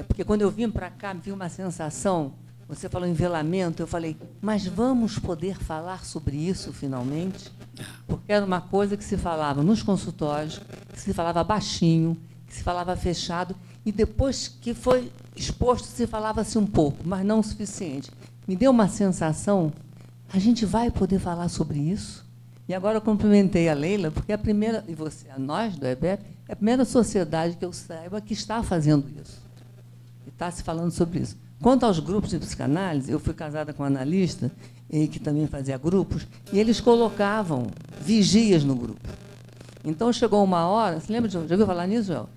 Speaker 6: porque quando eu vim para cá, me vi uma sensação. Você falou em velamento, eu falei, mas vamos poder falar sobre isso, finalmente? Porque era uma coisa que se falava nos consultórios, que se falava baixinho, que se falava fechado, e depois que foi exposto, se falava-se um pouco, mas não o suficiente. Me deu uma sensação, a gente vai poder falar sobre isso? E agora eu cumprimentei a Leila, porque é a primeira, e você, nós do EBEP, é a primeira sociedade que eu saiba que está fazendo isso. E está se falando sobre isso. Quanto aos grupos de psicanálise, eu fui casada com um analista, que também fazia grupos, e eles colocavam vigias no grupo. Então, chegou uma hora, você lembra, já ouviu falar nisso, Joel?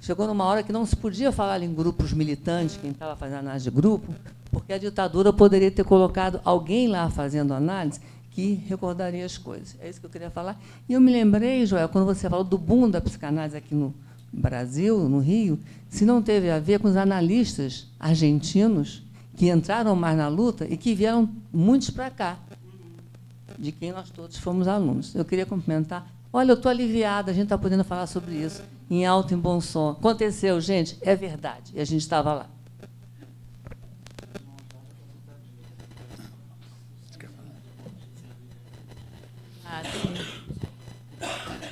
Speaker 6: Chegou numa hora que não se podia falar em grupos militantes, quem estava fazendo análise de grupo, porque a ditadura poderia ter colocado alguém lá fazendo análise que recordaria as coisas. É isso que eu queria falar. E eu me lembrei, Joel, quando você falou do boom da psicanálise aqui no Brasil, no Rio, se não teve a ver com os analistas argentinos que entraram mais na luta e que vieram muitos para cá, de quem nós todos fomos alunos. Eu queria cumprimentar. Olha, eu estou aliviada, a gente está podendo falar sobre isso em alto e bom som. Aconteceu, gente, é verdade, e a gente estava lá.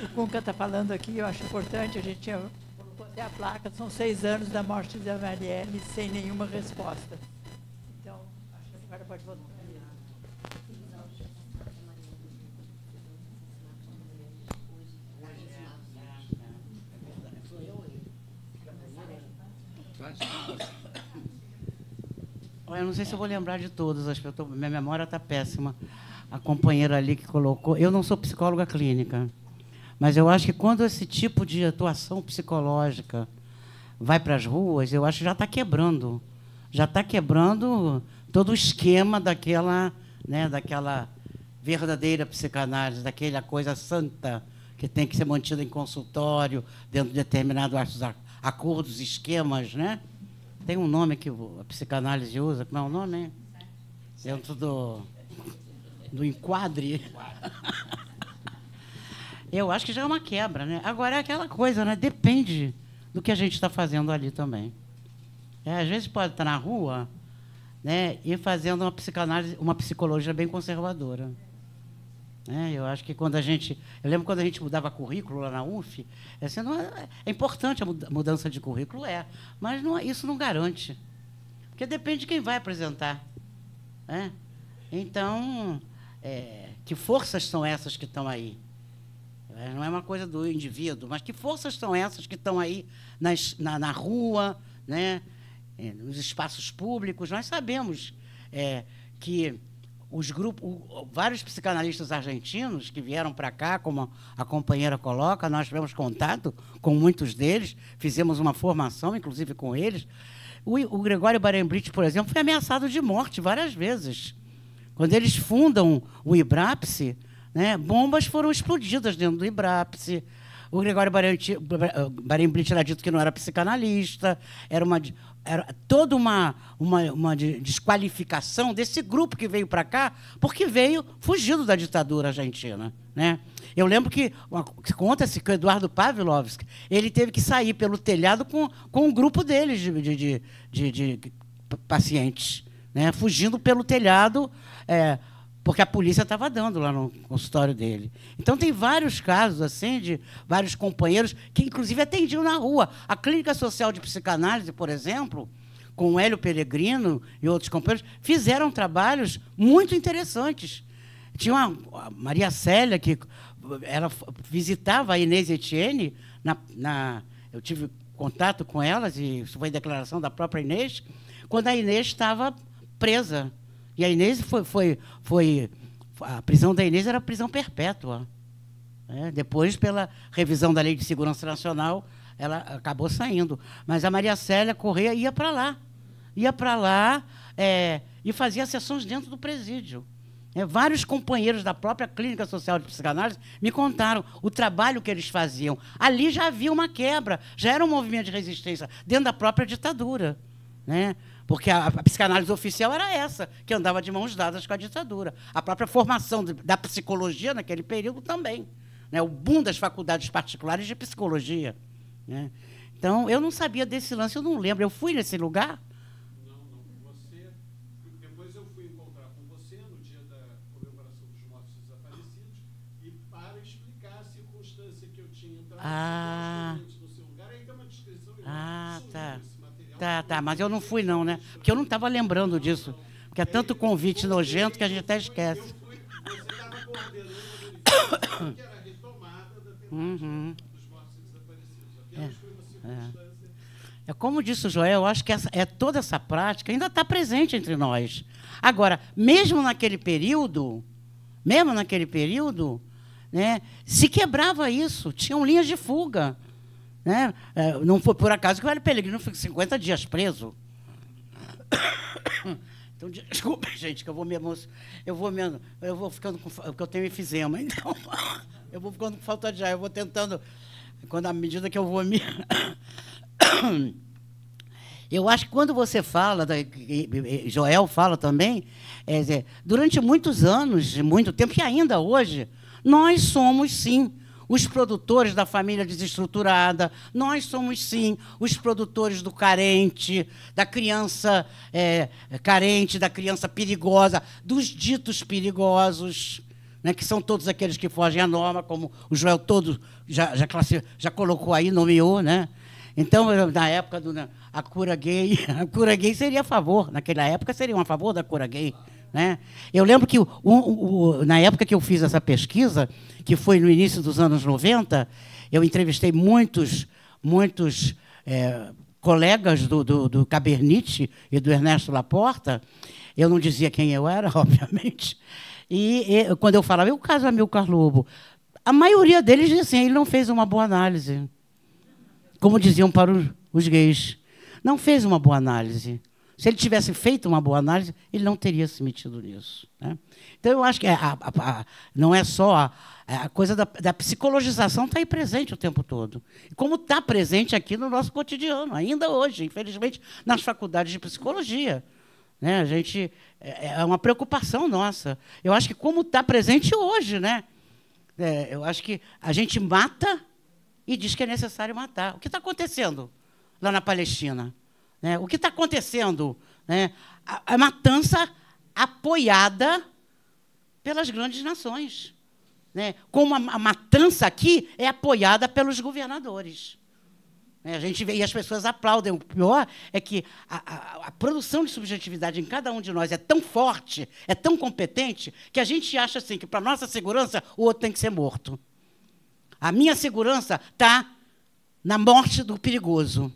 Speaker 7: O Cunca está falando aqui, eu acho importante, a gente colocou até a placa, são 6 anos da morte da Marielle sem nenhuma resposta. Então, pode voltar.
Speaker 2: Olha, eu não sei se eu vou lembrar de todas, acho que minha memória está péssima. A companheira ali que colocou... Eu não sou psicóloga clínica, mas eu acho que quando esse tipo de atuação psicológica vai para as ruas, eu acho que já está quebrando. Já está quebrando todo o esquema daquela, né, daquela verdadeira psicanálise, daquela coisa santa que tem que ser mantida em consultório, dentro de determinados acordos, esquemas, né? Tem um nome que a psicanálise usa, como é o nome, hein? Dentro do enquadre. Eu acho que já é uma quebra, né? Agora é aquela coisa, né? Depende do que a gente está fazendo ali também. Às vezes pode estar na rua, né, e fazendo uma psicanálise, uma psicologia bem conservadora. Eu acho que quando a gente... Eu lembro quando a gente mudava currículo lá na UF, é importante a mudança de currículo, mas não, isso não garante. Porque depende de quem vai apresentar. Né? Então, que forças são essas que estão aí? Não é uma coisa do indivíduo, mas que forças são essas que estão aí na rua, né? Nos espaços públicos? Nós sabemos que os grupos, vários psicanalistas argentinos que vieram para cá, como a companheira coloca, nós tivemos contato com muitos deles, fizemos uma formação, inclusive, com eles. O Gregório Barenbrich, por exemplo, foi ameaçado de morte várias vezes. Quando eles fundam o IBRAPSE, né, bombas foram explodidas dentro do IBRAPSE. O Gregório Barenbrich era dito que não era psicanalista, era toda uma desqualificação desse grupo que veio para cá, porque veio fugido da ditadura argentina. Né? Eu lembro que conta-se que o Eduardo Pavlovsky, ele teve que sair pelo telhado com um grupo deles de pacientes, né? Fugindo pelo telhado, porque a polícia estava dando lá no consultório dele. Então, tem vários casos assim de vários companheiros que, inclusive, atendiam na rua. A Clínica Social de Psicanálise, por exemplo, com o Hélio Pellegrino e outros companheiros, fizeram trabalhos muito interessantes. Tinha a Maria Célia, que ela visitava a Inês Etienne, eu tive contato com elas, e isso foi declaração da própria Inês, quando a Inês estava presa. E a Inês a prisão da Inês era prisão perpétua. Depois, pela revisão da Lei de Segurança Nacional, ela acabou saindo. Mas a Maria Célia Corrêa ia para lá. E fazia sessões dentro do presídio. Vários companheiros da própria Clínica Social de Psicanálise me contaram o trabalho que eles faziam. Ali já havia uma quebra, já era um movimento de resistência dentro da própria ditadura. Né? Porque a psicanálise oficial era essa, que andava de mãos dadas com a ditadura. A própria formação da psicologia naquele período também. Né? O boom das faculdades particulares de psicologia. Né? Então, eu não sabia desse lance, eu não lembro. Eu fui nesse lugar?
Speaker 5: Não. Depois eu fui encontrar com você no dia da comemoração dos mortos desaparecidos e para explicar a circunstância que eu tinha entrado no seu lugar. Aí tem uma descrição
Speaker 2: tá. Tá, mas eu não fui, não, né? Porque eu não estava lembrando disso. Porque é tanto convite nojento que a gente até esquece.
Speaker 5: Você estava coordenando que era a retomada da temática dos mortos desaparecidos. Apenas foi uma circunstância.
Speaker 2: Como disse o Joel, eu acho que toda essa prática ainda está presente entre nós. Agora, mesmo naquele período, né, se quebrava isso, tinham linhas de fuga. Né? Não foi por acaso que o Hélio Pellegrino ficou 50 dias preso. Então, desculpa, gente, que eu vou ficando com... Porque eu tenho efizema, então eu vou ficando com falta de ar, eu vou tentando, à medida que eu vou me... Eu acho que quando você fala, Joel fala também, durante muitos anos, muito tempo, e ainda hoje, nós somos, sim, os produtores da família desestruturada, nós somos, sim, os produtores do carente, da criança carente, da criança perigosa, dos ditos perigosos, né, que são todos aqueles que fogem à norma, como o Joel todo já colocou aí, nomeou. Né? Então, na época a cura gay seria a favor, naquela época seriam a favor da cura gay. né? Eu lembro que, na época que eu fiz essa pesquisa, que foi no início dos anos 90, eu entrevistei muitos colegas do Cabernet e do Ernesto Laporta. Eu não dizia quem eu era, obviamente. E quando eu falava, o caso Amilcar Lobo, a maioria deles dizia assim, ele não fez uma boa análise. Como diziam para os gays. Não fez uma boa análise. Se ele tivesse feito uma boa análise, ele não teria se metido nisso, né? Então, eu acho que não é só a coisa da psicologização está aí presente o tempo todo. Como está presente aqui no nosso cotidiano, ainda hoje, infelizmente, nas faculdades de psicologia, né? A gente, é uma preocupação nossa. Eu acho que como está presente hoje, né? Eu acho que a gente mata e diz que é necessário matar. O que está acontecendo lá na Palestina? Né? O que está acontecendo? Né? A matança apoiada pelas grandes nações. Né? Como a matança aqui é apoiada pelos governadores. A gente vê, e as pessoas aplaudem. O pior é que a produção de subjetividade em cada um de nós é tão forte, é tão competente, que a gente acha assim, que, para a nossa segurança, o outro tem que ser morto. A minha segurança está na morte do perigoso.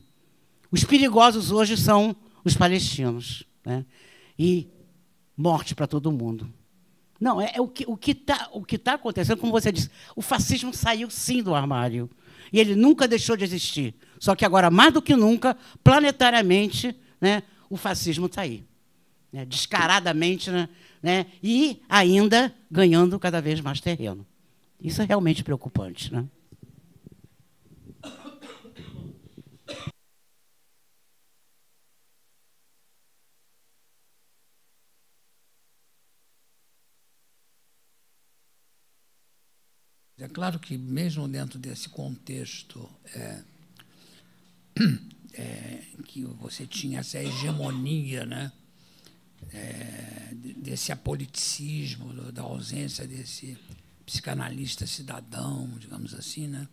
Speaker 2: Os perigosos hoje são os palestinos, né? E morte para todo mundo. Não, o que tá acontecendo, como você disse, o fascismo saiu, sim, do armário. E ele nunca deixou de existir. Só que agora, mais do que nunca, planetariamente, né, o fascismo está aí. Né, descaradamente, né, e ainda ganhando cada vez mais terreno. Isso é realmente preocupante, né?
Speaker 3: É claro que, mesmo dentro desse contexto que você tinha essa hegemonia, né, desse apoliticismo, da ausência desse psicanalista cidadão, digamos assim, né,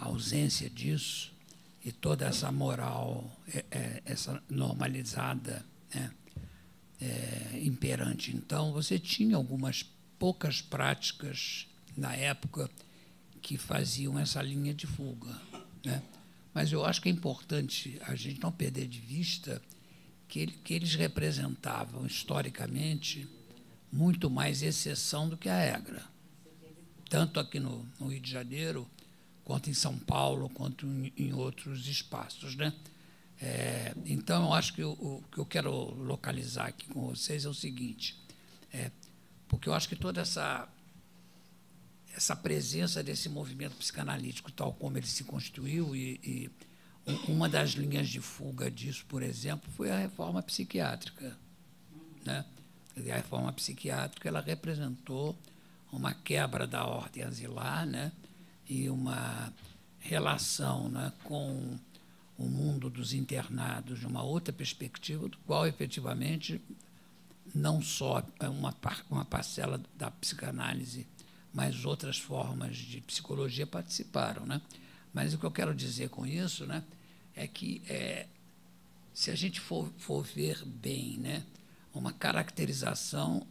Speaker 3: a ausência disso e toda essa moral, essa normalizada, né, imperante. Então, você tinha algumas poucas práticas, na época, que faziam essa linha de fuga, né? Mas eu acho que é importante a gente não perder de vista que eles representavam, historicamente, muito mais exceção do que a regra. Tanto aqui no Rio de Janeiro, quanto em São Paulo, quanto em outros espaços, né? Então, eu acho que o que eu quero localizar aqui com vocês é o seguinte, porque eu acho que toda essa presença desse movimento psicanalítico, tal como ele se constituiu, e uma das linhas de fuga disso, por exemplo, foi a reforma psiquiátrica, né? A reforma psiquiátrica, ela representou uma quebra da ordem asilar, né, e uma relação, né, com o mundo dos internados de uma outra perspectiva, do qual, efetivamente, não só uma parcela da psicanálise, mas outras formas de psicologia participaram, né? Mas o que eu quero dizer com isso, né, é que, se a gente for ver bem, né, uma caracterização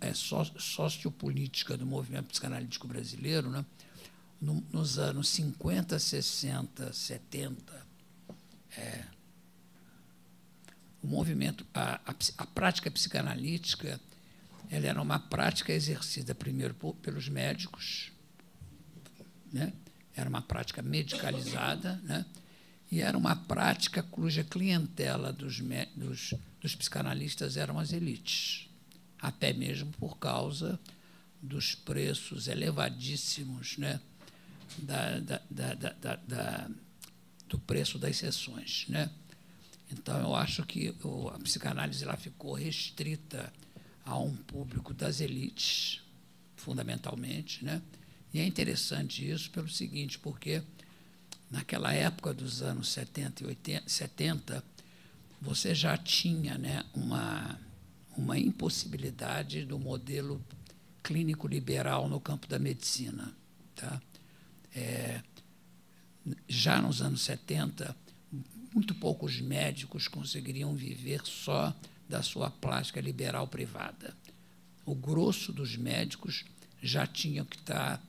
Speaker 3: sociopolítica do movimento psicanalítico brasileiro, né, nos anos 50, 60, 70, o movimento, a prática psicanalítica, ela era uma prática exercida primeiro pelos médicos, né? Era uma prática medicalizada, né? E era uma prática cuja clientela dos psicanalistas eram as elites, até mesmo por causa dos preços elevadíssimos, né, do preço das sessões, né? Então, eu acho que a psicanálise ela ficou restrita a um público das elites, fundamentalmente, né? E é interessante isso pelo seguinte, porque naquela época dos anos 70 e 70, você já tinha, né, uma impossibilidade do modelo clínico liberal no campo da medicina, tá? Já nos anos 70, muito poucos médicos conseguiriam viver só da sua plástica liberal privada. O grosso dos médicos já tinham que estar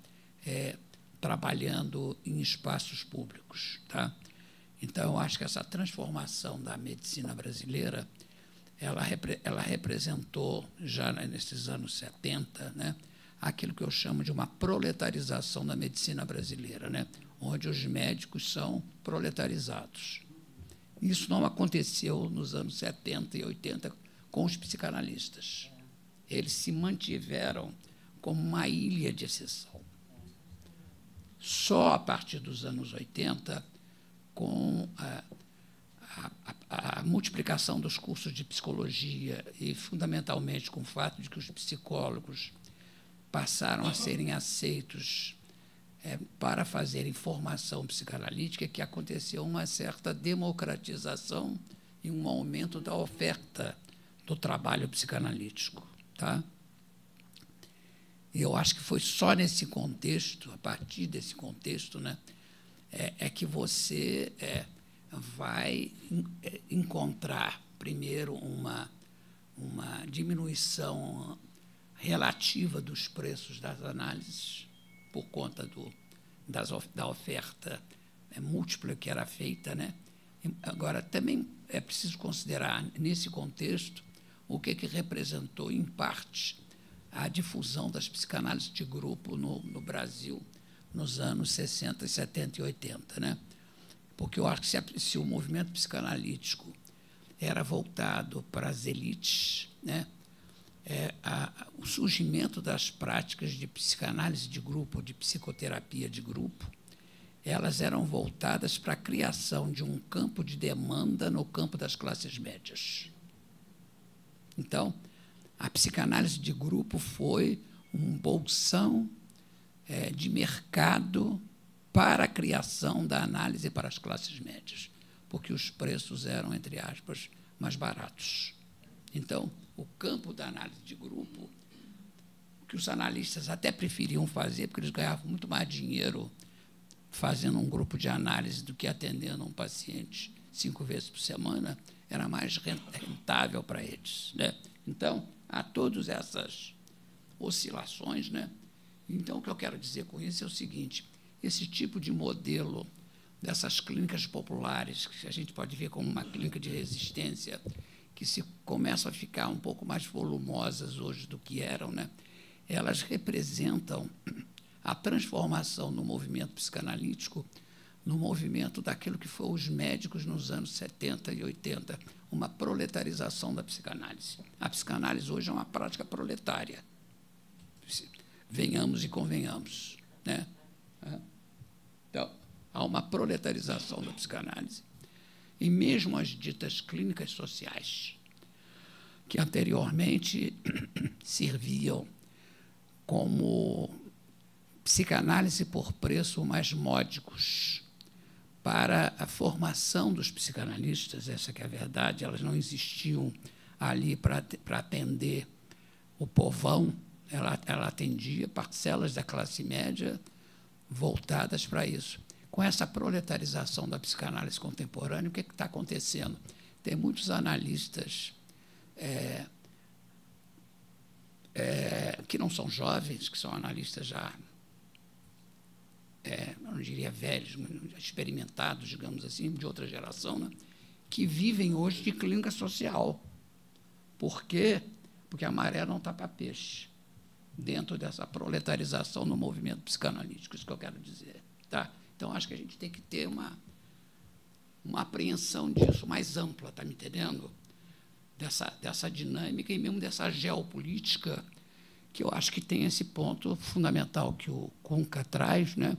Speaker 3: trabalhando em espaços públicos. Tá? Então, eu acho que essa transformação da medicina brasileira, ela representou, já nesses anos 70, né, aquilo que eu chamo de uma proletarização da medicina brasileira, né, onde os médicos são proletarizados. Isso não aconteceu nos anos 70 e 80 com os psicanalistas. Eles se mantiveram como uma ilha de exceção. Só a partir dos anos 80, com a multiplicação dos cursos de psicologia e, fundamentalmente, com o fato de que os psicólogos passaram a serem aceitos para fazerem formação psicanalítica, que aconteceu uma certa democratização e um aumento da oferta do trabalho psicanalítico. Tá? E eu acho que foi só nesse contexto, a partir desse contexto, né, que você vai encontrar, primeiro, uma diminuição relativa dos preços das análises, por conta da oferta múltipla que era feita. Né? Agora, também é preciso considerar, nesse contexto, o que representou, em parte, a difusão das psicanálises de grupo no Brasil nos anos 60, 70 e 80. Né? Porque eu acho que se o movimento psicanalítico era voltado para as elites, né, o surgimento das práticas de psicanálise de grupo, de psicoterapia de grupo, elas eram voltadas para a criação de um campo de demanda no campo das classes médias. Então, a psicanálise de grupo foi um bolsão de mercado para a criação da análise para as classes médias, porque os preços eram, entre aspas, mais baratos. Então, o campo da análise de grupo, que os analistas até preferiam fazer, porque eles ganhavam muito mais dinheiro fazendo um grupo de análise do que atendendo um paciente 5 vezes por semana, era mais rentável para eles. Né? Então, há todas essas oscilações. Né? Então, o que eu quero dizer com isso é o seguinte: esse tipo de modelo dessas clínicas populares, que a gente pode ver como uma clínica de resistência, que se começam a ficar um pouco mais volumosas hoje do que eram, né? Elas representam a transformação no movimento psicanalítico, no movimento daquilo que foram os médicos nos anos 70 e 80, uma proletarização da psicanálise. A psicanálise hoje é uma prática proletária. Venhamos e convenhamos. Né? Então, há uma proletarização da psicanálise. E mesmo as ditas clínicas sociais, que anteriormente serviam como psicanálise por preço mais módicos para a formação dos psicanalistas, essa que é a verdade, elas não existiam ali para atender o povão, ela atendia parcelas da classe média voltadas para isso. Com essa proletarização da psicanálise contemporânea, o que está acontecendo? Tem muitos analistas que não são jovens, que são analistas já, não diria velhos, experimentados, digamos assim, de outra geração, né, que vivem hoje de clínica social. Por quê? Porque a maré não está para peixe, dentro dessa proletarização no movimento psicanalítico, isso que eu quero dizer. Tá? Então, acho que a gente tem que ter uma apreensão disso mais ampla, está me entendendo? Dessa dinâmica e mesmo dessa geopolítica, que eu acho que tem esse ponto fundamental que o Kunka traz, né?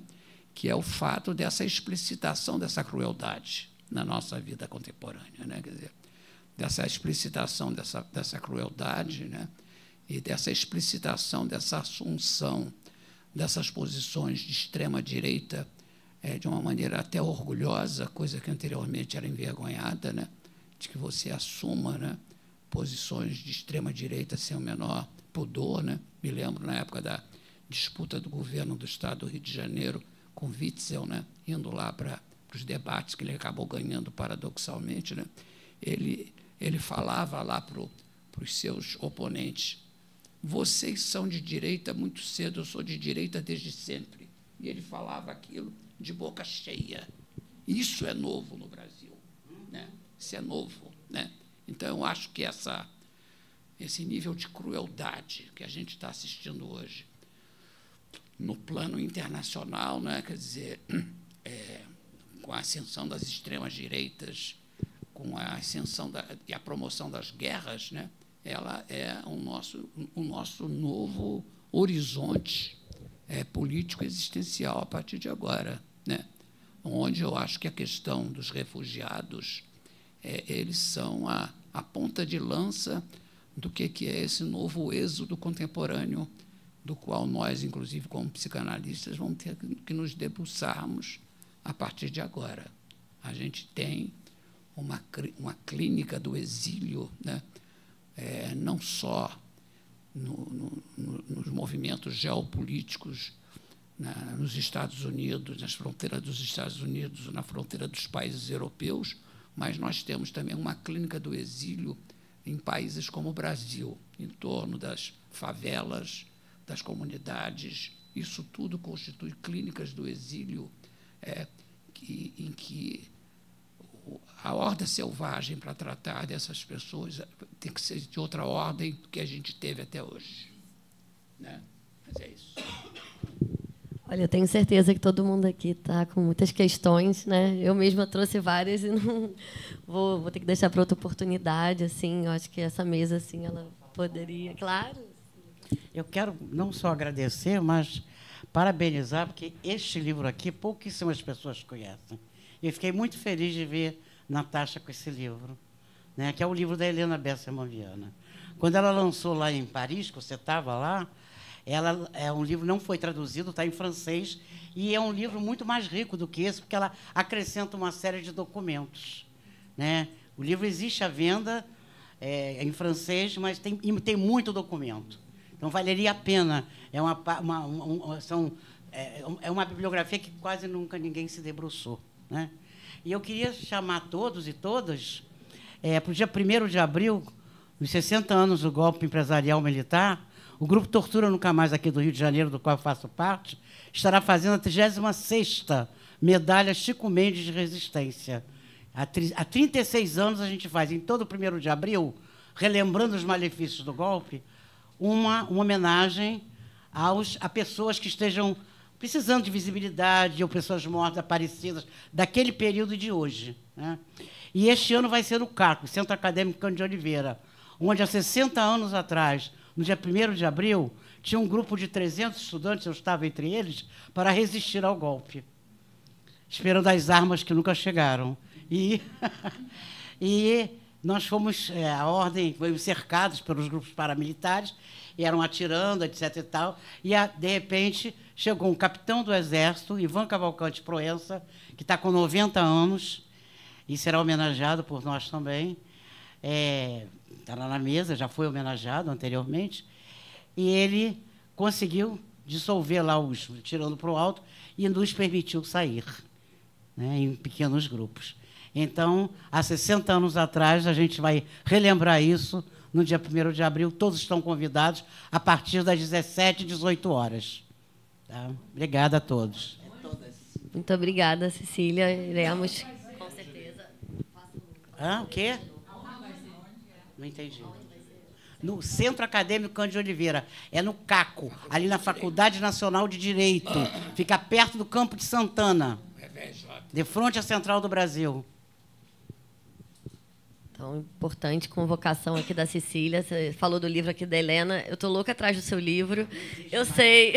Speaker 3: Que é o fato dessa explicitação dessa crueldade na nossa vida contemporânea. Né? Quer dizer, dessa explicitação dessa crueldade, né? E dessa explicitação, dessa assunção dessas posições de extrema-direita de uma maneira até orgulhosa, coisa que anteriormente era envergonhada, né? De que você assuma, né, posições de extrema-direita sem o menor pudor. Né? Me lembro, na época da disputa do governo do Estado do Rio de Janeiro com Witzel, né, indo lá para os debates que ele acabou ganhando paradoxalmente, né? Ele ele falava lá para os seus oponentes: vocês são de direita muito cedo, eu sou de direita desde sempre. E ele falava aquilo de boca cheia. Isso é novo no Brasil, né? Isso é novo, né? Então, eu acho que esse nível de crueldade que a gente está assistindo hoje, no plano internacional, né? Quer dizer, com a ascensão das extremas-direitas, com a ascensão e a promoção das guerras, né? Ela é o nosso novo horizonte político existencial a partir de agora, né? Onde eu acho que a questão dos refugiados, eles são a ponta de lança do que é esse novo êxodo contemporâneo, do qual nós, inclusive, como psicanalistas, vamos ter que nos debruçarmos a partir de agora. A gente tem uma clínica do exílio, né? Não só nos movimentos geopolíticos, nos Estados Unidos, nas fronteiras dos Estados Unidos, na fronteira dos países europeus, mas nós temos também uma clínica do exílio em países como o Brasil, em torno das favelas, das comunidades. Isso tudo constitui clínicas do exílio em que a ordem selvagem para tratar dessas pessoas tem que ser de outra ordem do que a gente teve até hoje, né? Mas é isso.
Speaker 1: Olha, eu tenho certeza que todo mundo aqui está com muitas questões, né? Eu mesma trouxe várias e não vou ter que deixar para outra oportunidade. Assim, eu acho que essa mesa, assim, ela poderia, claro.
Speaker 2: Eu quero não só agradecer, mas parabenizar, porque este livro aqui pouquíssimas pessoas conhecem. E fiquei muito feliz de ver Natasha com esse livro, né? Que é o livro da Helena Besserman Viana. Quando ela lançou lá em Paris, que você estava lá, um livro não foi traduzido, está em francês, e é um livro muito mais rico do que esse, porque ela acrescenta uma série de documentos, né? O livro existe à venda em francês, mas tem muito documento. Então, valeria a pena. É uma bibliografia que quase nunca ninguém se debruçou, né? E eu queria chamar todos e todas para o dia 1º de abril, nos 60 anos do golpe empresarial militar. O Grupo Tortura Nunca Mais, aqui do Rio de Janeiro, do qual eu faço parte, estará fazendo a 36ª medalha Chico Mendes de Resistência. Há 36 anos a gente faz, em todo o 1º de abril, relembrando os malefícios do golpe, uma homenagem a pessoas que estejam precisando de visibilidade, ou pessoas mortas, desaparecidas, daquele período de hoje, né? E este ano vai ser o CACO, Centro Acadêmico Cândido de Oliveira, onde há 60 anos atrás, no dia 1º de abril, tinha um grupo de 300 estudantes, eu estava entre eles, para resistir ao golpe, esperando as armas que nunca chegaram. E nós fomos, a ordem, fomos cercados pelos grupos paramilitares, e eram atirando, etc. e tal, e, de repente, chegou um capitão do Exército, Ivan Cavalcante Proença, que está com 90 anos, e será homenageado por nós também. Está lá na mesa, já foi homenageado anteriormente, e ele conseguiu dissolver lá tirando para o alto, e nos permitiu sair, né, em pequenos grupos. Então, há 60 anos atrás, a gente vai relembrar isso no dia 1º de abril. Todos estão convidados a partir das 17h, 18h. Tá? Obrigada a todos.
Speaker 1: Muito obrigada, Cecília. Iremos, com certeza.
Speaker 2: O quê? Não entendi. No Centro Acadêmico Cândido de Oliveira. É no CACO, ali na Faculdade Nacional de Direito. Fica perto do Campo de Santana, de frente à Central do Brasil.
Speaker 1: Então, importante convocação aqui da Cecília. Você falou do livro aqui da Helena. Eu estou louca atrás do seu livro. Eu sei.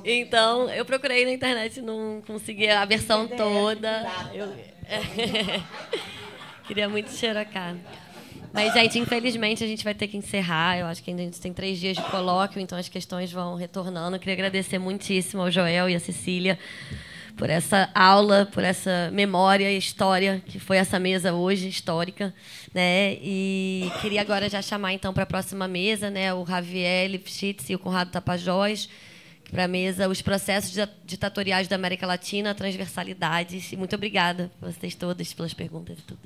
Speaker 1: Então, eu procurei na internet, não consegui a versão toda. Queria muito xerocar. Mas, gente, infelizmente, a gente vai ter que encerrar. Eu acho que ainda a gente tem 3 dias de colóquio, então as questões vão retornando. Eu queria agradecer muitíssimo ao Joel e à Cecília por essa aula, por essa memória e história que foi essa mesa hoje, histórica, né? E queria agora já chamar, então, para a próxima mesa, né, o Javier Lifshitz e o Conrado Tapajós, para a mesa Os Processos Ditatoriais da América Latina, Transversalidades. E muito obrigada a vocês todos pelas perguntas e tudo.